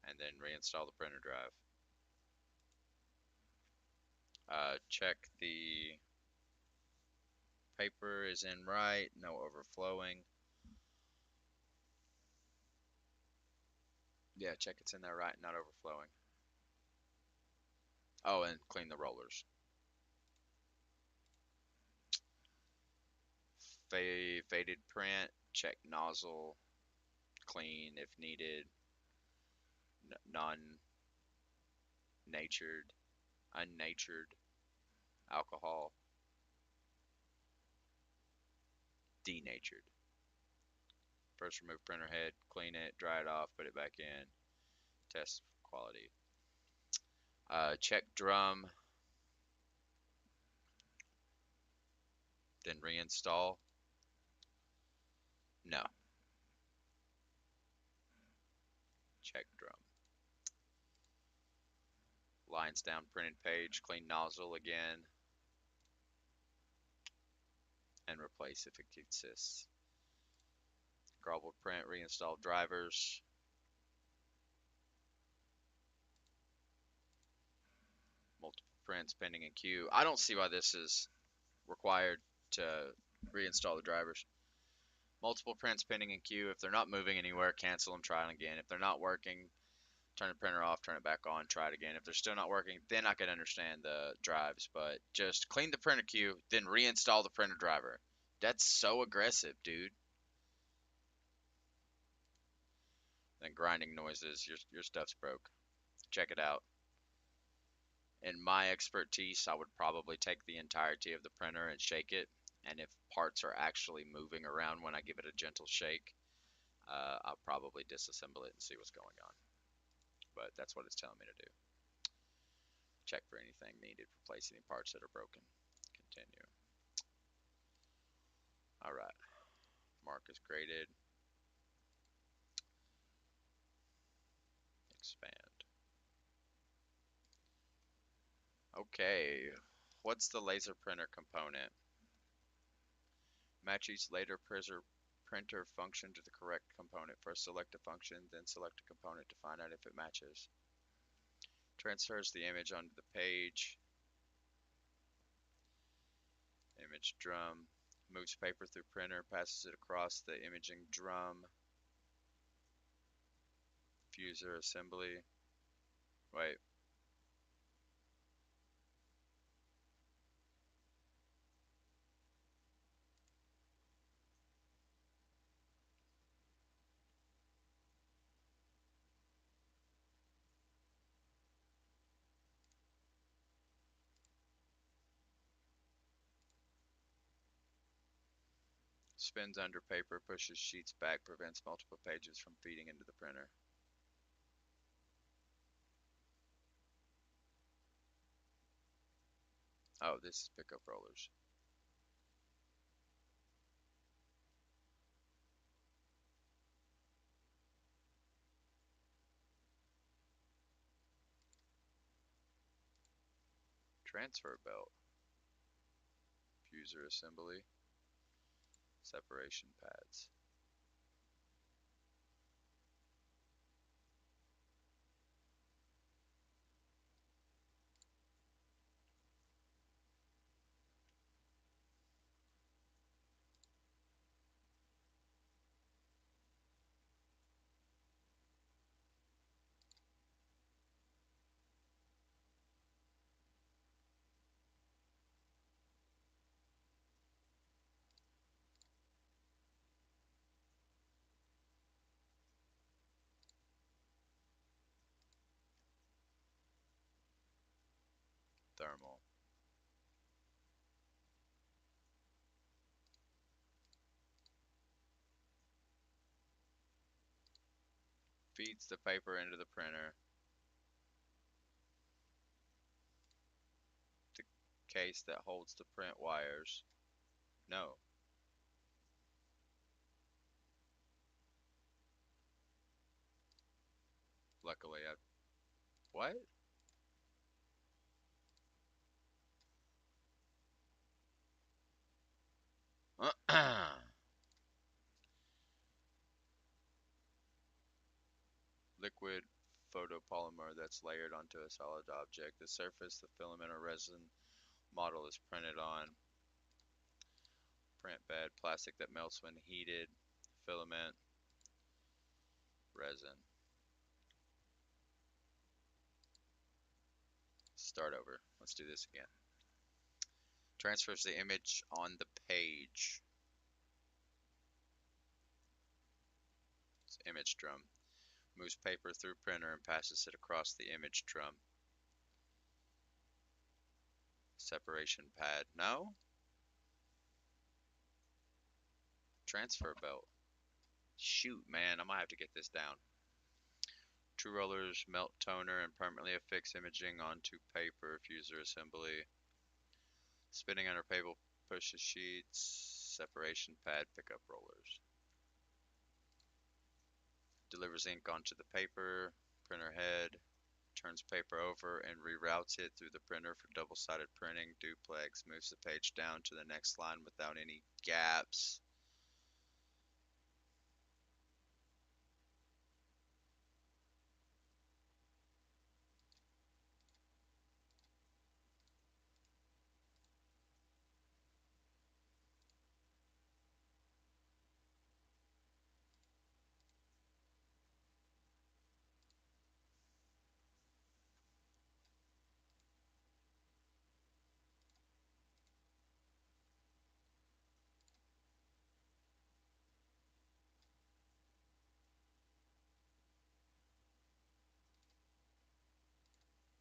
And then reinstall the printer drive. Check the paper is in right, no overflowing. Yeah, check it's in there right, not overflowing. Oh, and clean the rollers. Faded print, check nozzle, clean if needed. Non-natured, unnatured alcohol, denatured. First remove printer head, clean it, dry it off, put it back in, test quality. Check drum, then reinstall. No. Check drum. Lines down printed page, clean nozzle again, and replace if it exists. Garbled print, reinstall drivers. Multiple prints pending in queue. I don't see why this is required to reinstall the drivers. Multiple prints pending in queue. If they're not moving anywhere, cancel them, try them again. If they're not working, turn the printer off, turn it back on, try it again. If they're still not working, then I could understand the drives, but just clean the printer queue, then reinstall the printer driver. That's so aggressive, dude. Then grinding noises, your stuff's broke. Check it out. In my expertise, I would probably take the entirety of the printer and shake it, and if parts are actually moving around when I give it a gentle shake, I'll probably disassemble it and see what's going on. But that's what it's telling me to do. Check for anything needed, replace any parts that are broken. Continue. Alright, mark is graded. Expand. Okay, what's the laser printer component? Match each laser printer function to the correct component. First select a function, then select a component to find out if it matches. Transfers the image onto the page. Image drum. Moves paper through printer, passes it across the imaging drum. Fuser assembly. Wait. Spins under paper, pushes sheets back, prevents multiple pages from feeding into the printer. Oh, this is pickup rollers. Transfer belt. Fuser assembly. Separation pads. thermal. Feeds the paper into the printer. The case that holds the print wires. No. Luckily, I. What? Liquid photopolymer that's layered onto a solid object. The surface the filament or resin model is printed on. Print bed, plastic that melts when heated. Filament, resin. Start over. Let's do this again. Transfers the image on the page. It's image drum. Moves paper through printer and passes it across the image drum. Separation pad. No? Transfer belt. Shoot, man, I might have to get this down. Two rollers, melt toner, and permanently affix imaging onto paper. Fuser assembly. Spinning under paper pushes sheets. Separation pad, pickup rollers. Delivers ink onto the paper. Printer head. Turns paper over and reroutes it through the printer for double-sided printing. Duplex. Moves the page down to the next line without any gaps.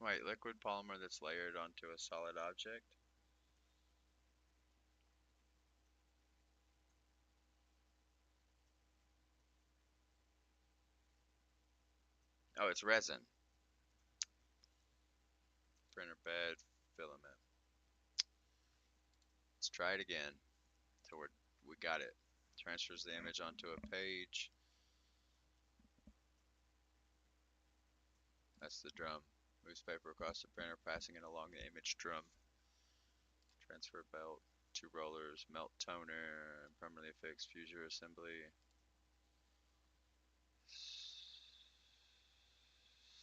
Wait, liquid polymer that's layered onto a solid object? Oh, it's resin. Printer bed, filament. Let's try it again. So we got it. Transfers the image onto a page. That's the drum. Moves paper across the printer, passing it along the image drum. Transfer belt, two rollers, melt toner, permanently affixed fuser assembly.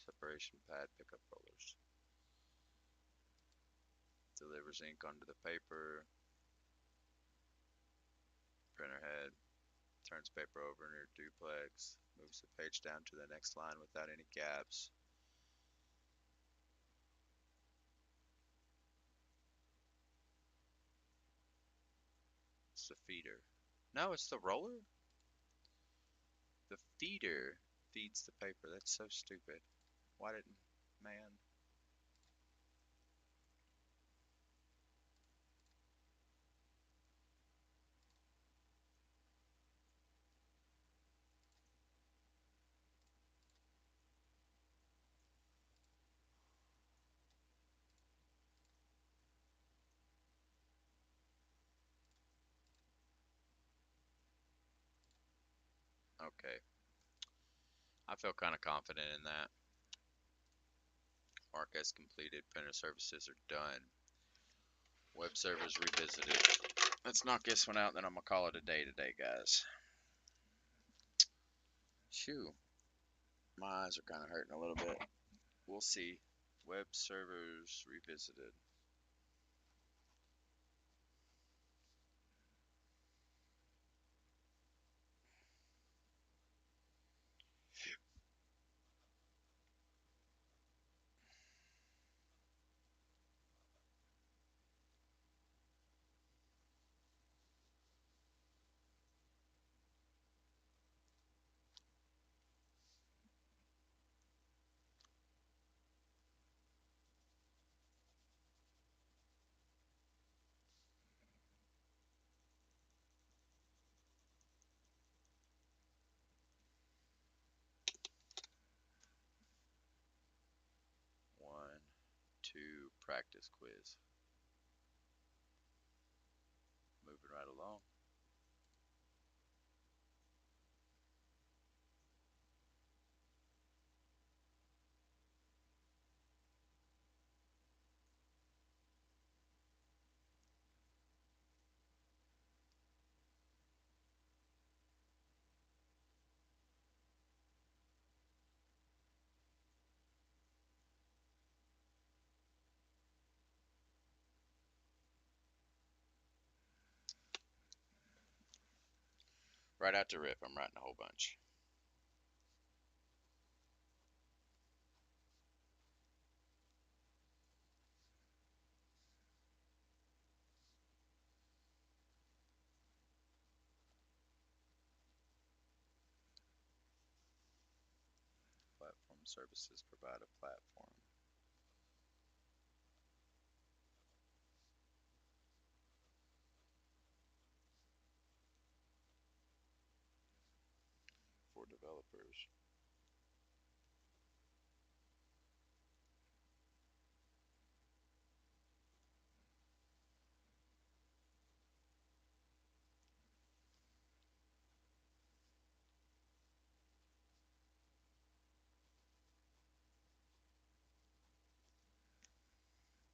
Separation pad, pickup rollers. Delivers ink onto the paper. Printer head. Turns paper over near duplex. Moves the page down to the next line without any gaps. It's the feeder. No, it's the roller? The feeder feeds the paper. That's so stupid. Why didn't... Man. Okay. I feel kind of confident in that. Mark as completed. Printer services are done. Web servers revisited. Let's knock this one out, then I'm going to call it a day today, guys. Phew. My eyes are kind of hurting a little bit. We'll see. Web servers revisited. to practice quiz. Moving right along. Right out to rip, I'm writing a whole bunch. Platform services provide a platform for developers.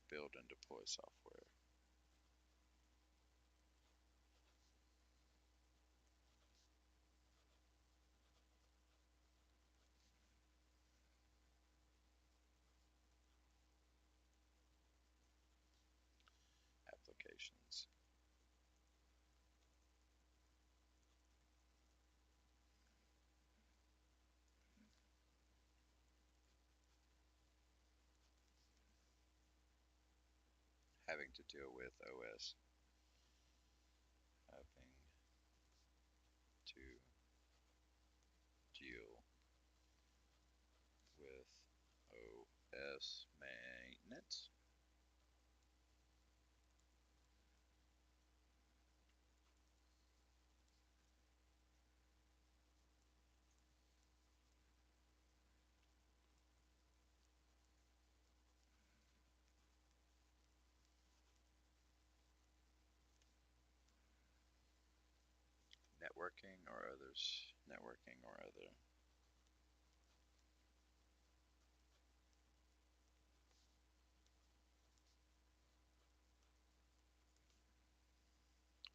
Build and deploy software. Applications. Having to deal with OS. Having to deal with OS maintenance. Networking or others. Networking or other.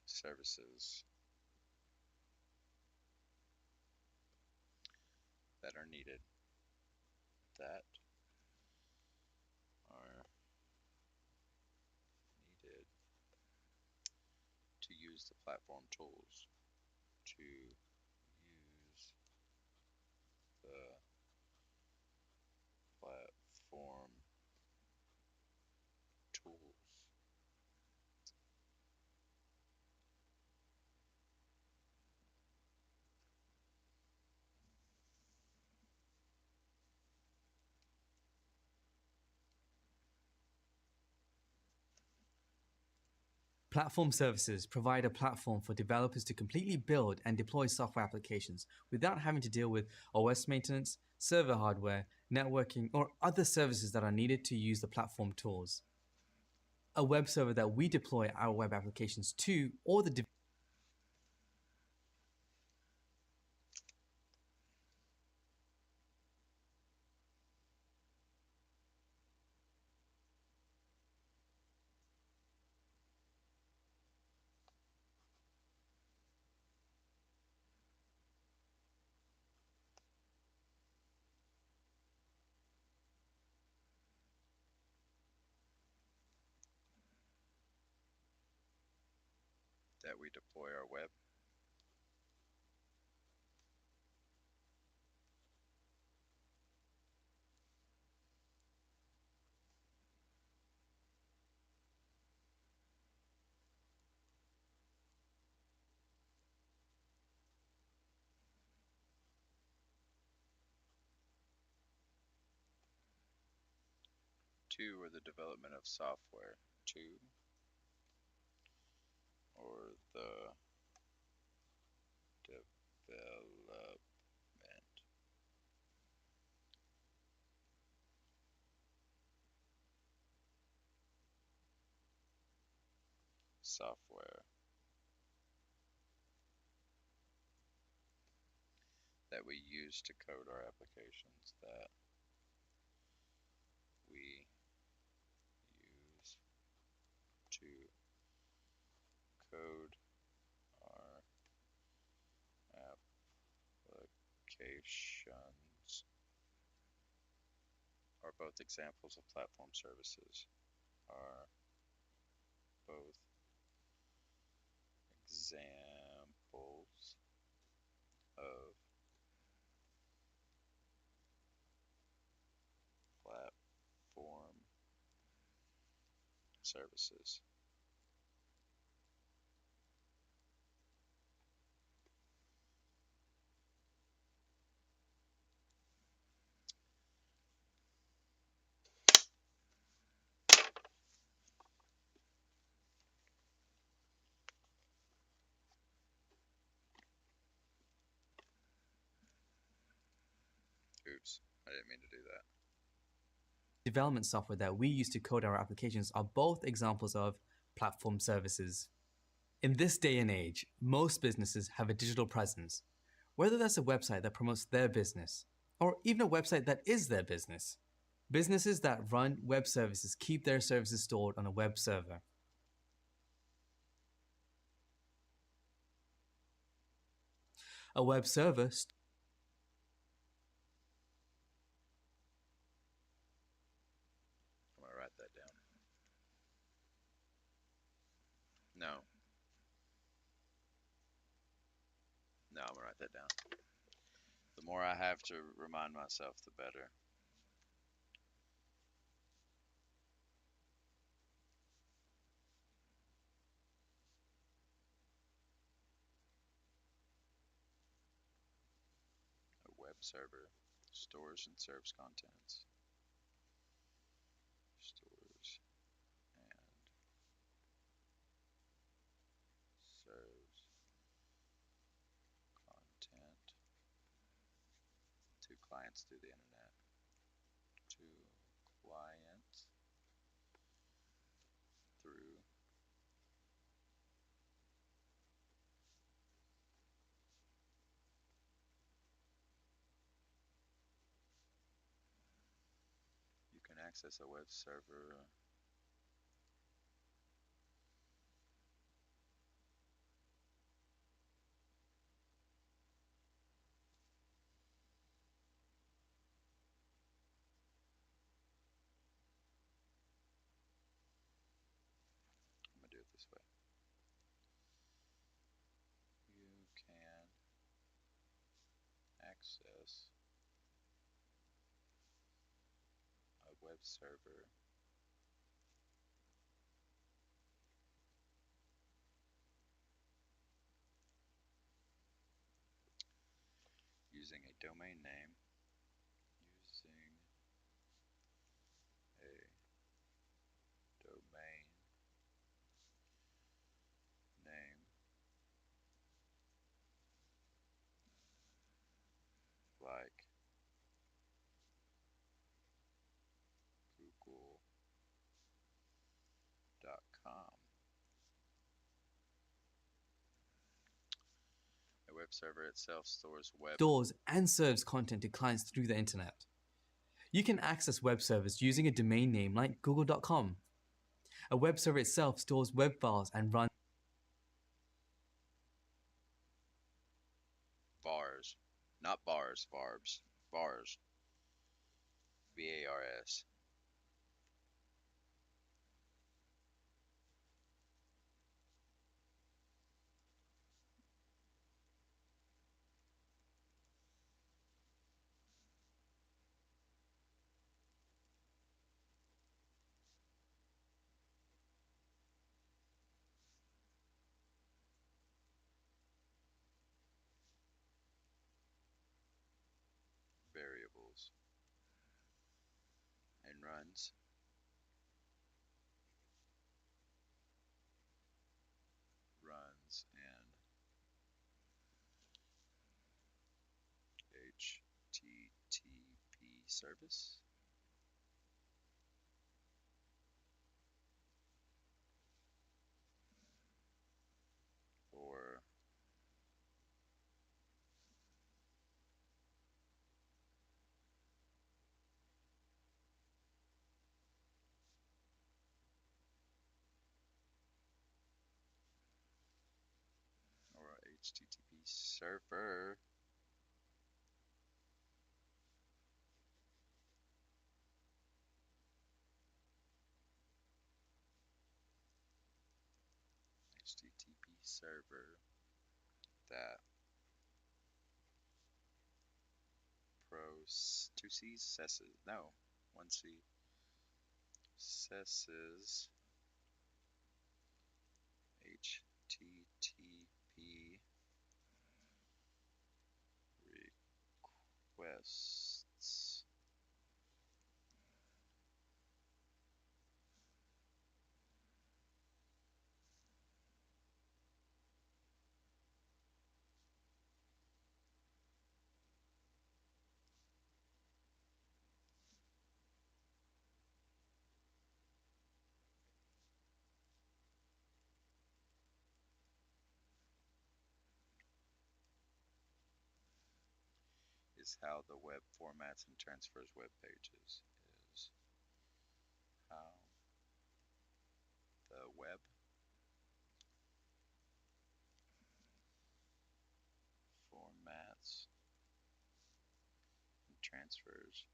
Services that are needed. That are needed to use the platform tools. To use the platform tools.
Platform services provide a platform for developers to completely build and deploy software applications without having to deal with OS maintenance, server hardware, networking, or other services that are needed to use the platform tools. A web server that we deploy our web applications to, or the
That we deploy our web. Two, or the development of software. Two, or the development software that we use to code our applications, that we use to code our applications are both examples of platform services, are both examples of platform services. Oops, I didn't mean to do that.
Development software that we use to code our applications are both examples of platform services. In this day and age, most businesses have a digital presence, whether that's a website that promotes their business, or even a website that is their business. Businesses that run web services keep their services stored on a web server. A web server
I'm gonna write that down. No. No, I'm gonna write that down. The more I have to remind myself, the better. A web server stores and serves contents. Stores and serves content to clients through the internet. To clients through you can access a web server I'm gonna do it this way. You can access a web server using a domain name, using a domain name like google.com. A web server itself stores
and serves content to clients through the internet. You can access web servers using a domain name like google.com. A web server itself stores web files and runs
vars, not bars, varbs, vars, VARS. Variables and runs and HTTP service. HTTP server. HTTP server. That pros 2C's cesses. No, 1C. Cesses HTTP requests. Is how the web formats and transfers web pages. Is how the web formats and transfers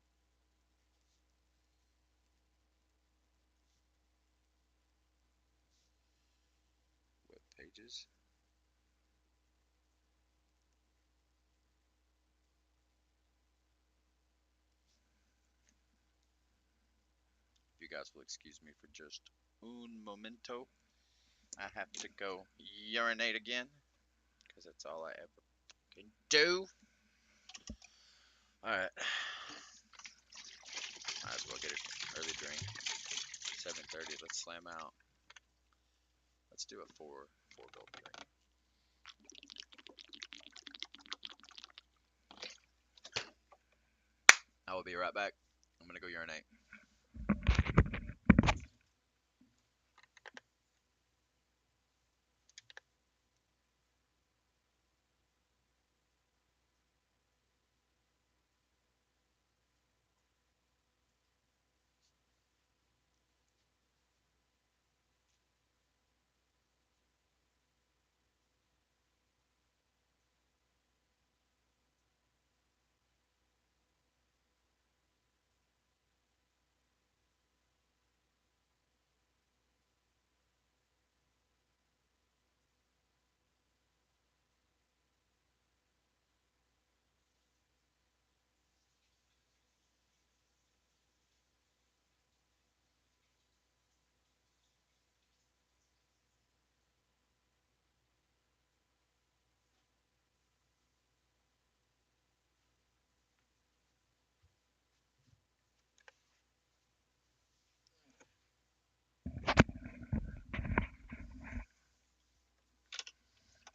web pages. If you guys will excuse me for just un momento, I have to go urinate again because that's all I ever can do. Alright. Might as well get an early drink. 7:30. Let's slam out. Let's do a four gold drink. I will be right back. I'm gonna go urinate.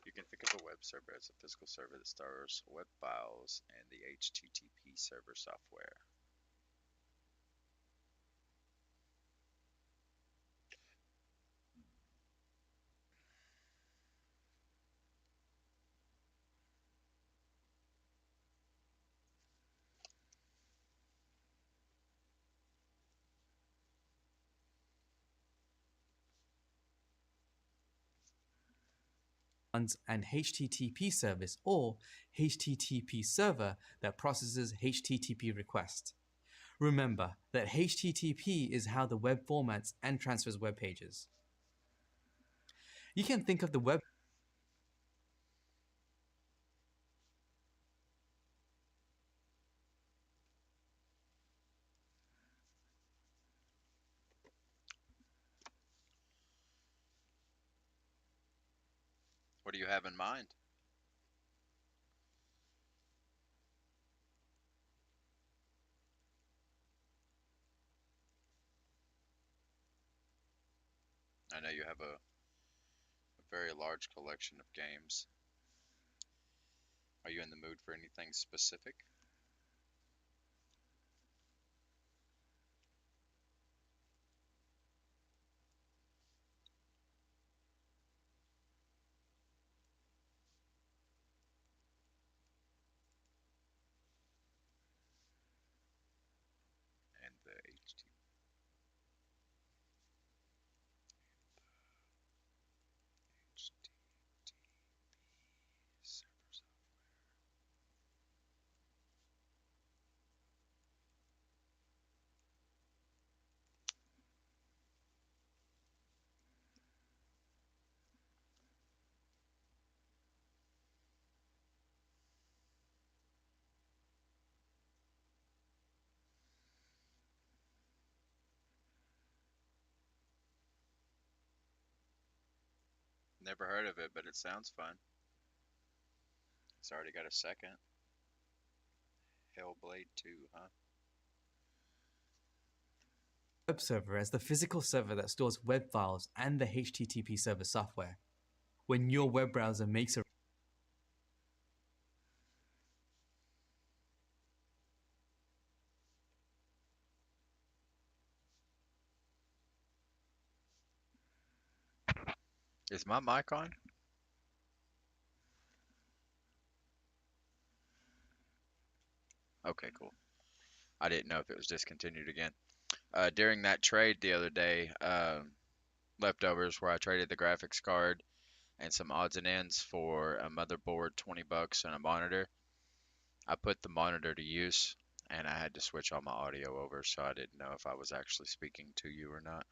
You can think of a web server as a physical server that stores web files and the HTTP server software.
Runs an HTTP service or HTTP server that processes HTTP requests. Remember that HTTP is how the web formats and transfers web pages. You can think of the web
What do you have in mind? I know you have a very large collection of games. Are you in the mood for anything specific? And the HTTP. Never heard of it, but it sounds fun. It's already got a second. Hellblade 2, huh?
Web server as the physical server that stores web files and the HTTP server software. When your web browser makes a
Is my mic on? Okay, cool. I didn't know if it was discontinued again. During that trade the other day, leftovers where I traded the graphics card and some odds and ends for a motherboard, 20 bucks, and a monitor. I put the monitor to use and I had to switch all my audio over, so I didn't know if I was actually speaking to you or not.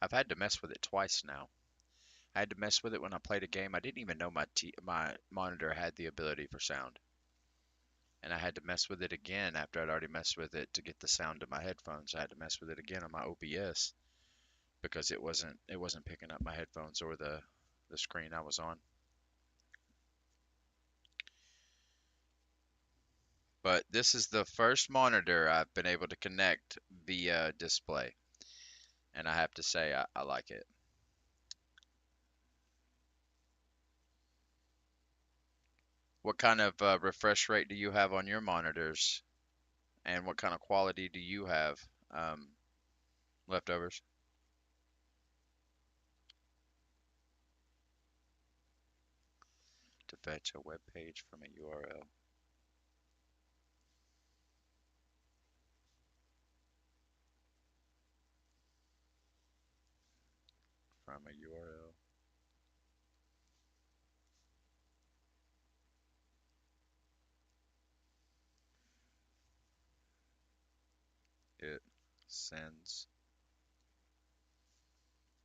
I've had to mess with it twice now. I had to mess with it when I played a game. I didn't even know my monitor had the ability for sound. And I had to mess with it again after I'd already messed with it to get the sound to my headphones. I had to mess with it again on my OBS because it wasn't picking up my headphones or the screen I was on. But this is the first monitor I've been able to connect via display, and I have to say I like it. What kind of refresh rate do you have on your monitors, and what kind of quality do you have? Um, Leftovers. To fetch a web page from a URL. From a URL. It sends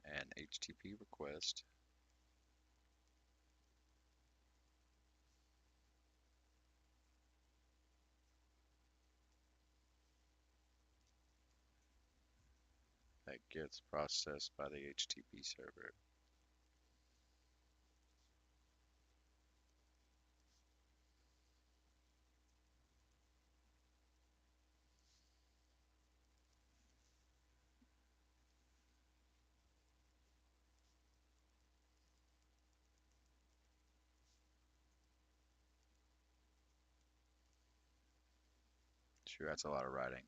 an HTTP request that gets processed by the HTTP server. Sure, that's a lot of writing.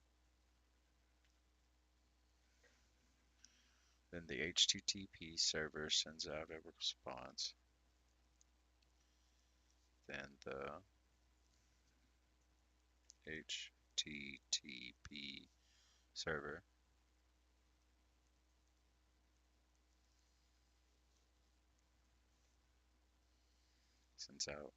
Then the HTTP server sends out a response. Then the HTTP server sends out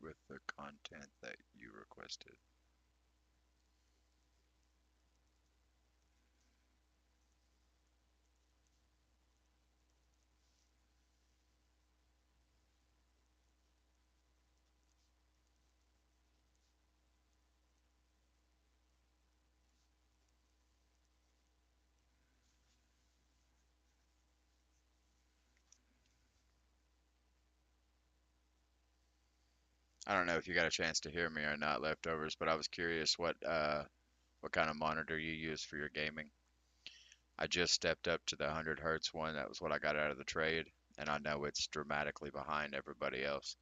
with the content that you requested. I don't know if you got a chance to hear me or not, leftovers, but I was curious what kind of monitor you use for your gaming. I just stepped up to the 100 hertz one. That was what I got out of the trade, and I know it's dramatically behind everybody else,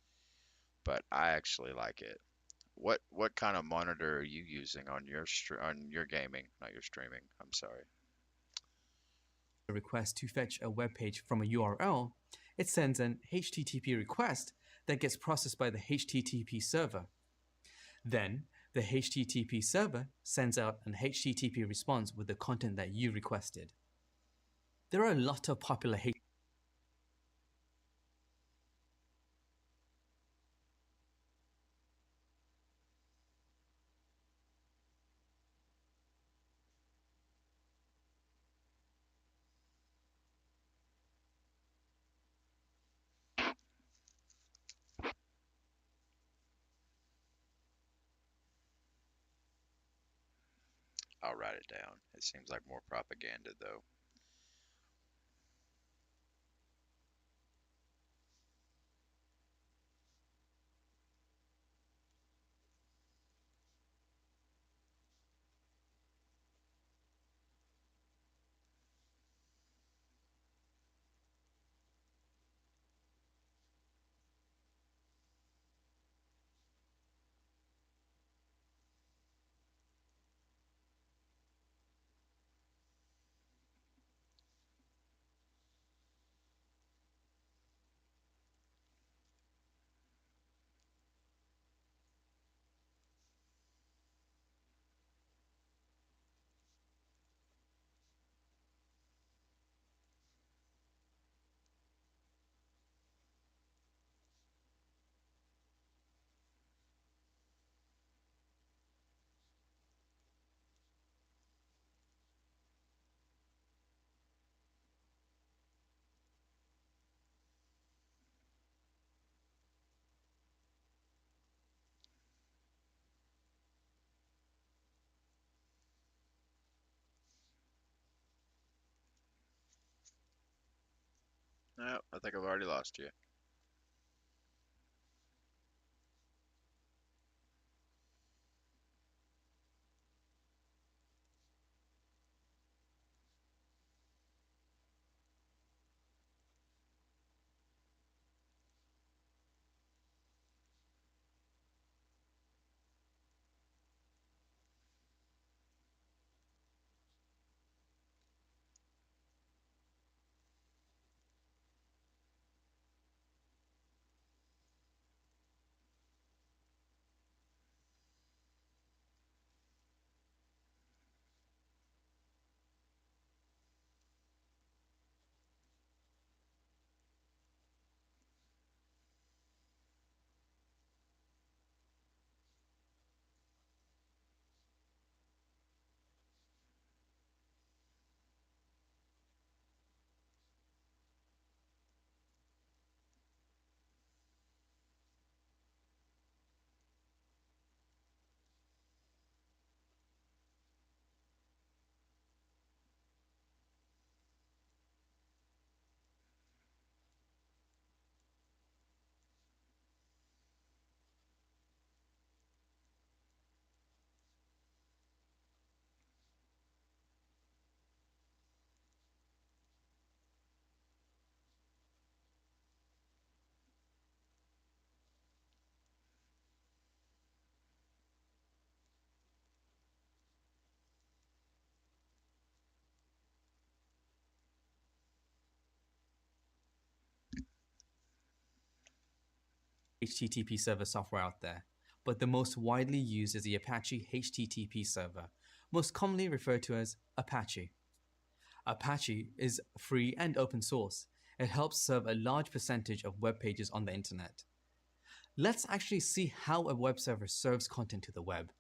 but I actually like it. What kind of monitor are you using on your gaming, not your streaming? I'm sorry.
request to fetch a web page from a URL, it sends an HTTP request that gets processed by the HTTP server. Then, the HTTP server sends out an HTTP response with the content that you requested. There are a lot of popular
I'll write it down. It seems like more propaganda, though. No, I think I've already lost you.
HTTP server software out there, but the most widely used is the Apache HTTP server, most commonly referred to as Apache. Apache is free and open source. It helps serve a large percentage of web pages on the internet. Let's actually see how a web server serves content to the web.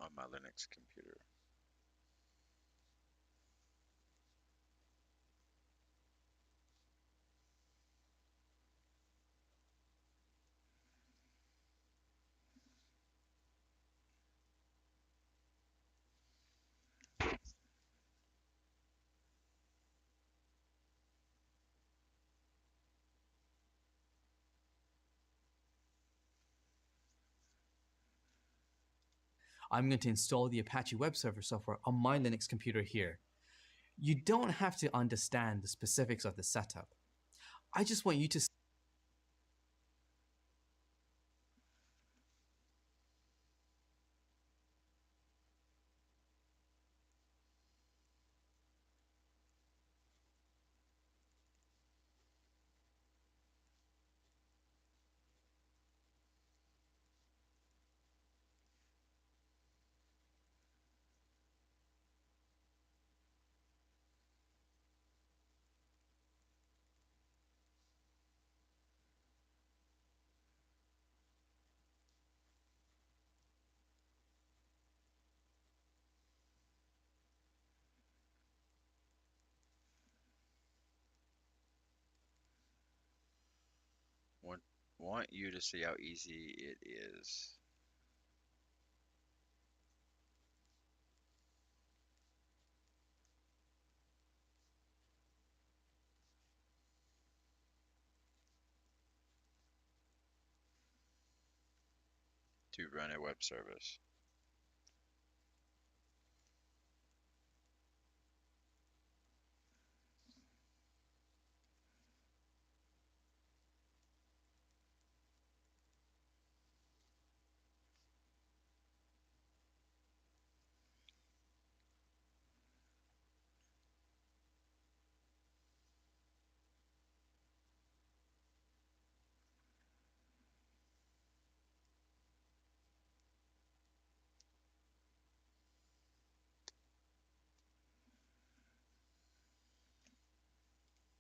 On my Linux computer.
I'm going to install the Apache web server software on my Linux computer here. You don't have to understand the specifics of the setup. I just want you to
Want want you to see how easy it is. To run a web service.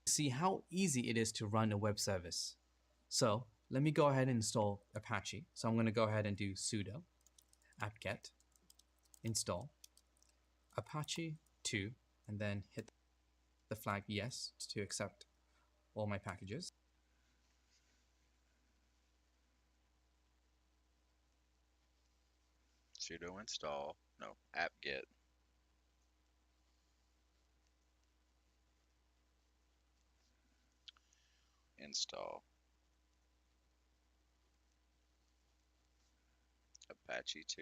see how easy it is to run a web service. So let me go ahead and install Apache. So I'm going to go ahead and do sudo apt-get install Apache 2 and then hit the flag yes to accept all my packages.
Sudo install. No, apt-get. Install Apache 2.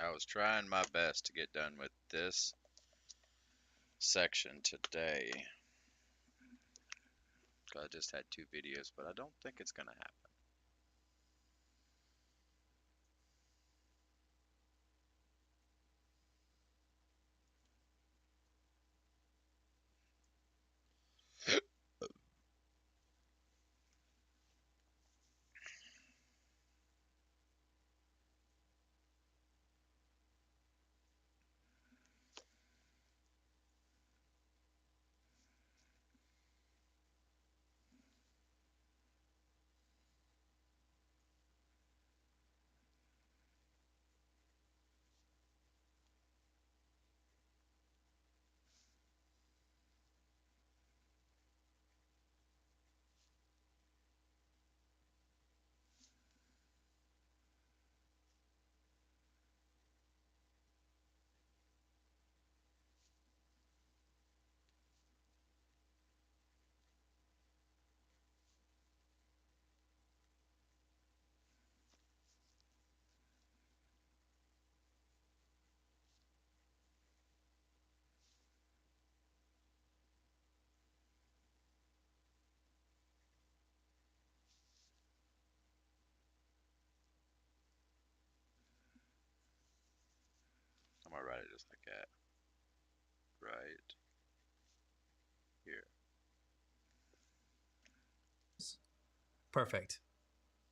I was trying my best to get done with this section today. I just had 2 videos, but I don't think it's going to happen. write it just like that. Right here.
Perfect.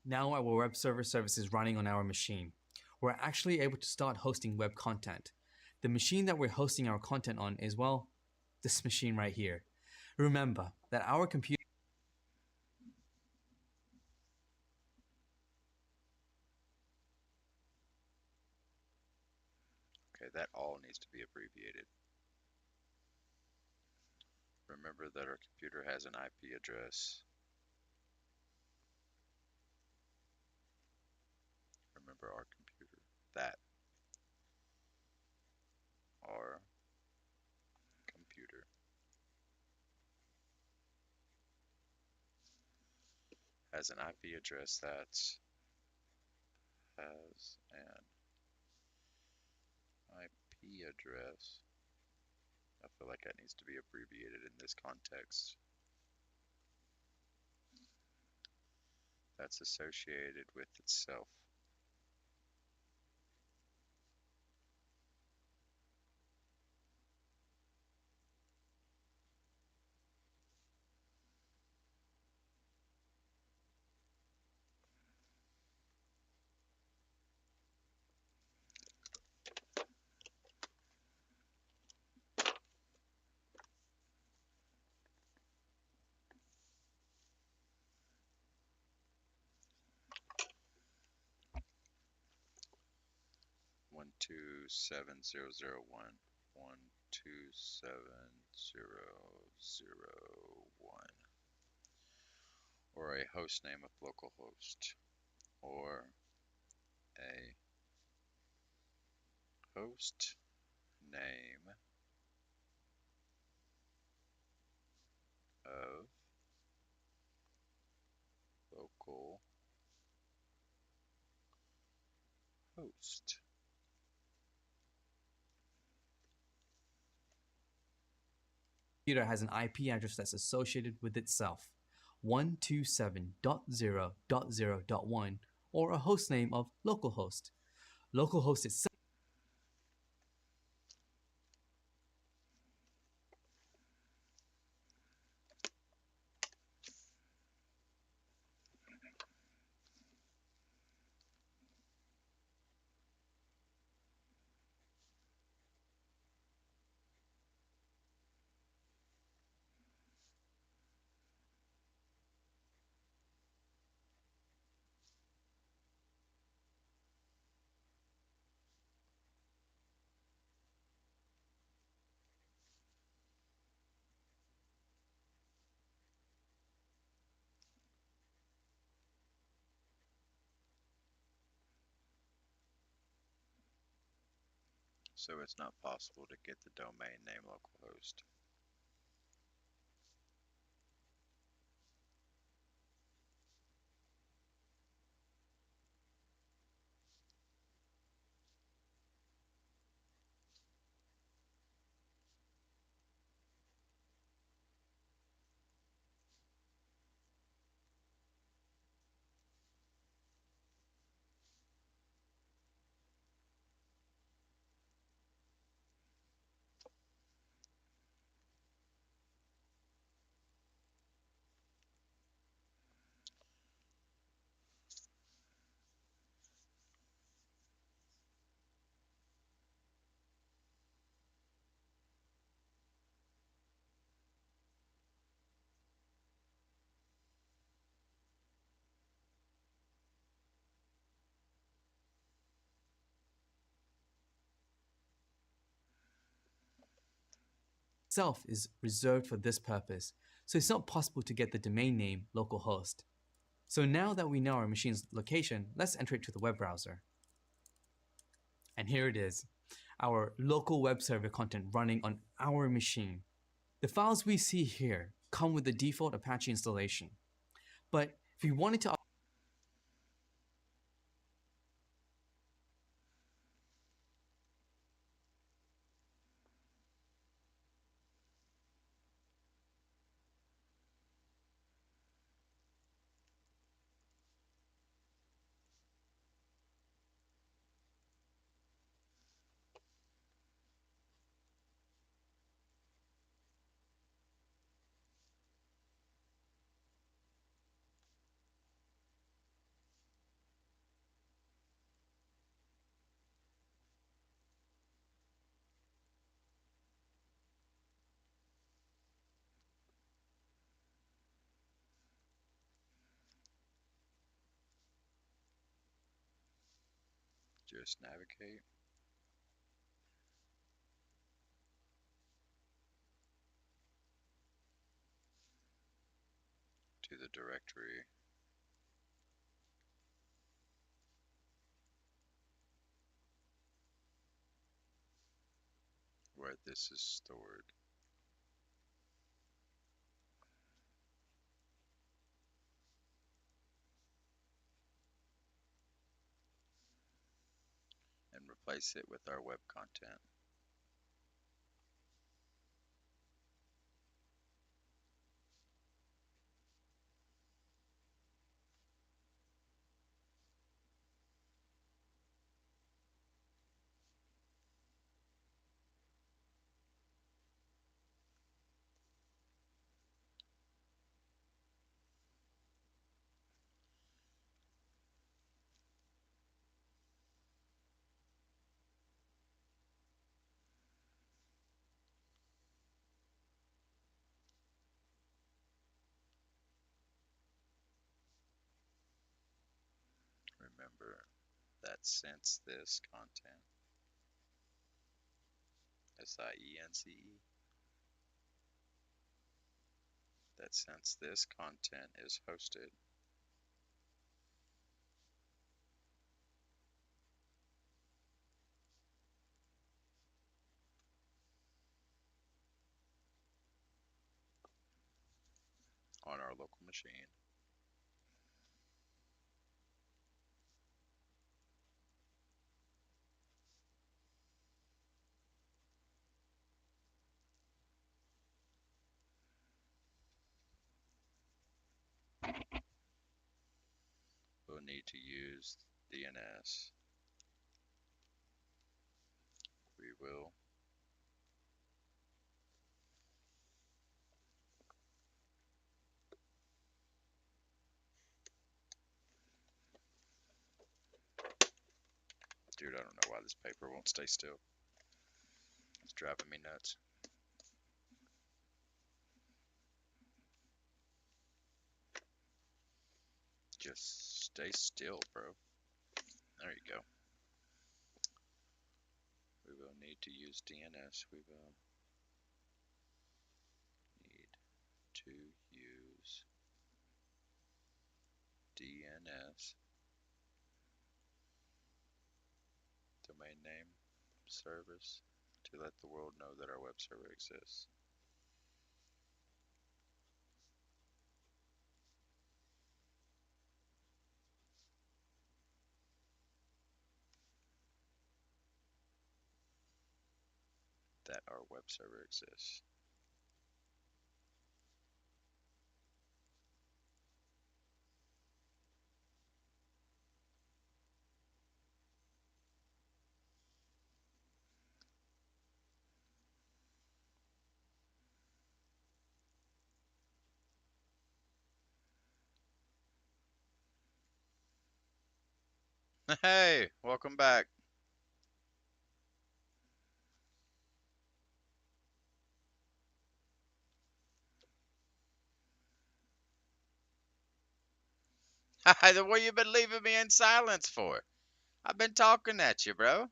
Now our web server service is running on our machine. We're actually able to start hosting web content. The machine that we're hosting our content on is, well, this machine right here. Remember that our computer
Okay, that all needs to be abbreviated. Remember that our computer has an IP address. Remember our computer. That. Our computer has an IP address that has an IP address. I feel like that needs to be abbreviated in this context. That's associated with itself. One two seven zero zero one 127.0.0.1, or a host name of localhost, or a host name of local host.
has an IP address that's associated with itself, 127.0.0.1, or a host name of localhost. Localhost itself
So it's not possible to get the domain name localhost.
is reserved for this purpose, so it's not possible to get the domain name localhost. So now that we know our machine's location, let's enter it to the web browser. And here it is, our local web server content running on our machine. The files we see here come with the default Apache installation. But if we wanted to
Just navigate to the directory where this is stored. And replace it with our web content. Remember that since this content, SIENCE, that since this content is hosted on our local machine, we'll need to use DNS. We will Dude, I don't know why this paper won't stay still. It's driving me nuts. Just stay still, bro. There you go. We will need to use DNS. We will need to use DNS, domain name service, to let the world know that our web server exists. That our web server exists. Hey, welcome back. What you been leaving me in silence for? I've been talking at you, bro.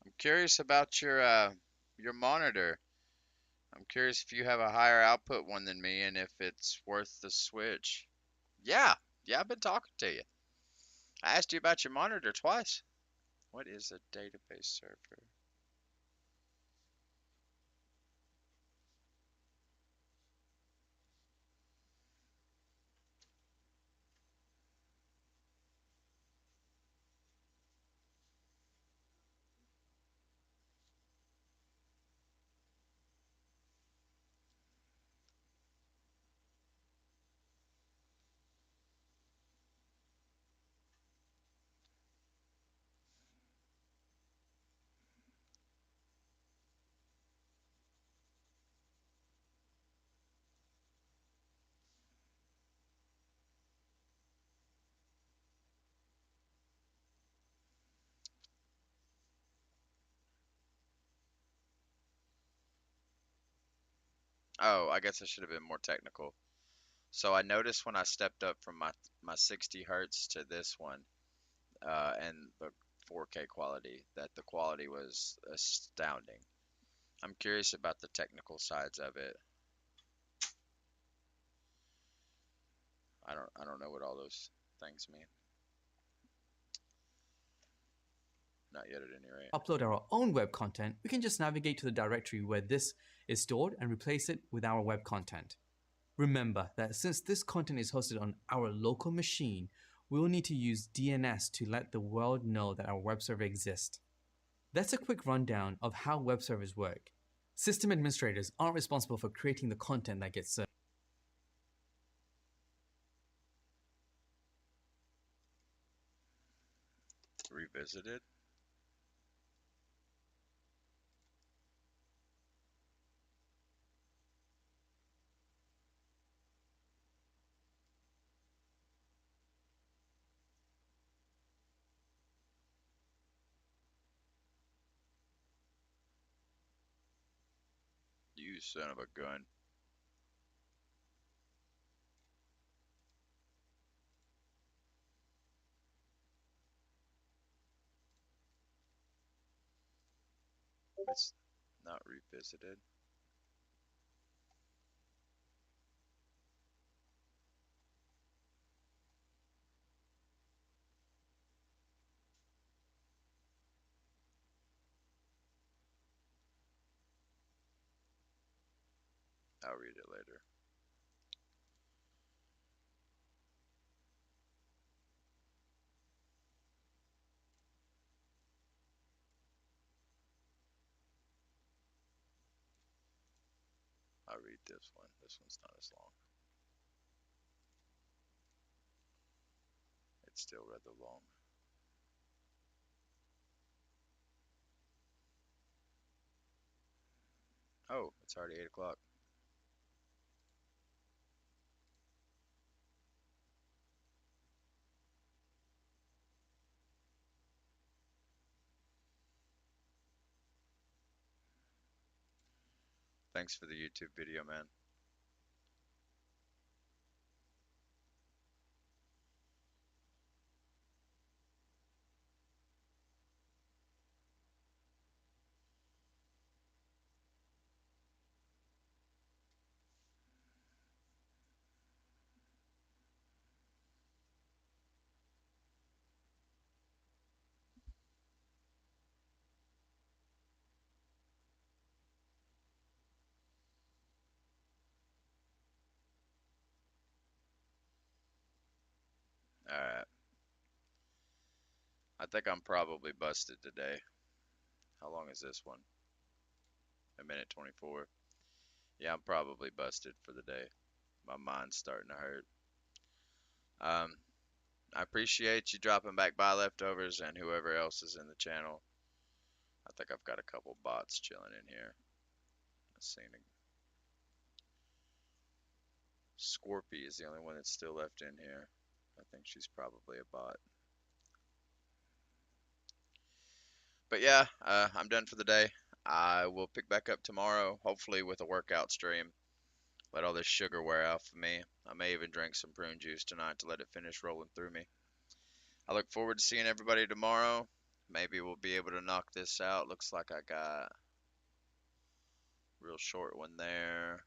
I'm curious about your monitor. I'm curious if you have a higher output one than me and if it's worth the switch. Yeah, yeah, I've been talking to you. I asked you about your monitor twice. What is a database server? Oh, I guess I should have been more technical. So I noticed when I stepped up from my 60 hertz to this one, and the 4K quality, that the quality was astounding. I'm curious about the technical sides of it. I don't know what all those things mean. Not yet at any rate.
Upload our own web content, we can just navigate to the directory where this is stored and replace it with our web content. Remember that since this content is hosted on our local machine, we will need to use DNS to let the world know that our web server exists. That's a quick rundown of how web servers work. System administrators aren't responsible for creating the content that gets served.
Revisited? You son of a gun. It's not revisited. I'll read it later. I'll read this one. This one's not as long. It's still rather long. Oh, it's already 8 o'clock. Thanks for the YouTube video, man. Alright. I think I'm probably busted today. How long is this one? 1 minute 24. Yeah, I'm probably busted for the day. My mind's starting to hurt. I appreciate you dropping back by Leftovers and whoever else is in the channel. I think I've got a couple bots chilling in here. I've seen a Scorpy is the only one that's still left in here. I think she's probably a bot. But yeah, I'm done for the day. I will pick back up tomorrow, hopefully with a workout stream. Let all this sugar wear off of me. I may even drink some prune juice tonight to let it finish rolling through me. I look forward to seeing everybody tomorrow. Maybe we'll be able to knock this out. Looks like I got a real short one there.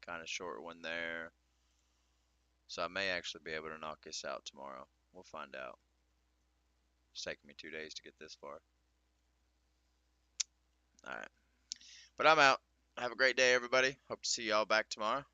Kind of short one there. So I may actually be able to knock this out tomorrow. We'll find out. It's taken me 2 days to get this far. Alright. But I'm out. Have a great day, everybody. Hope to see y'all back tomorrow.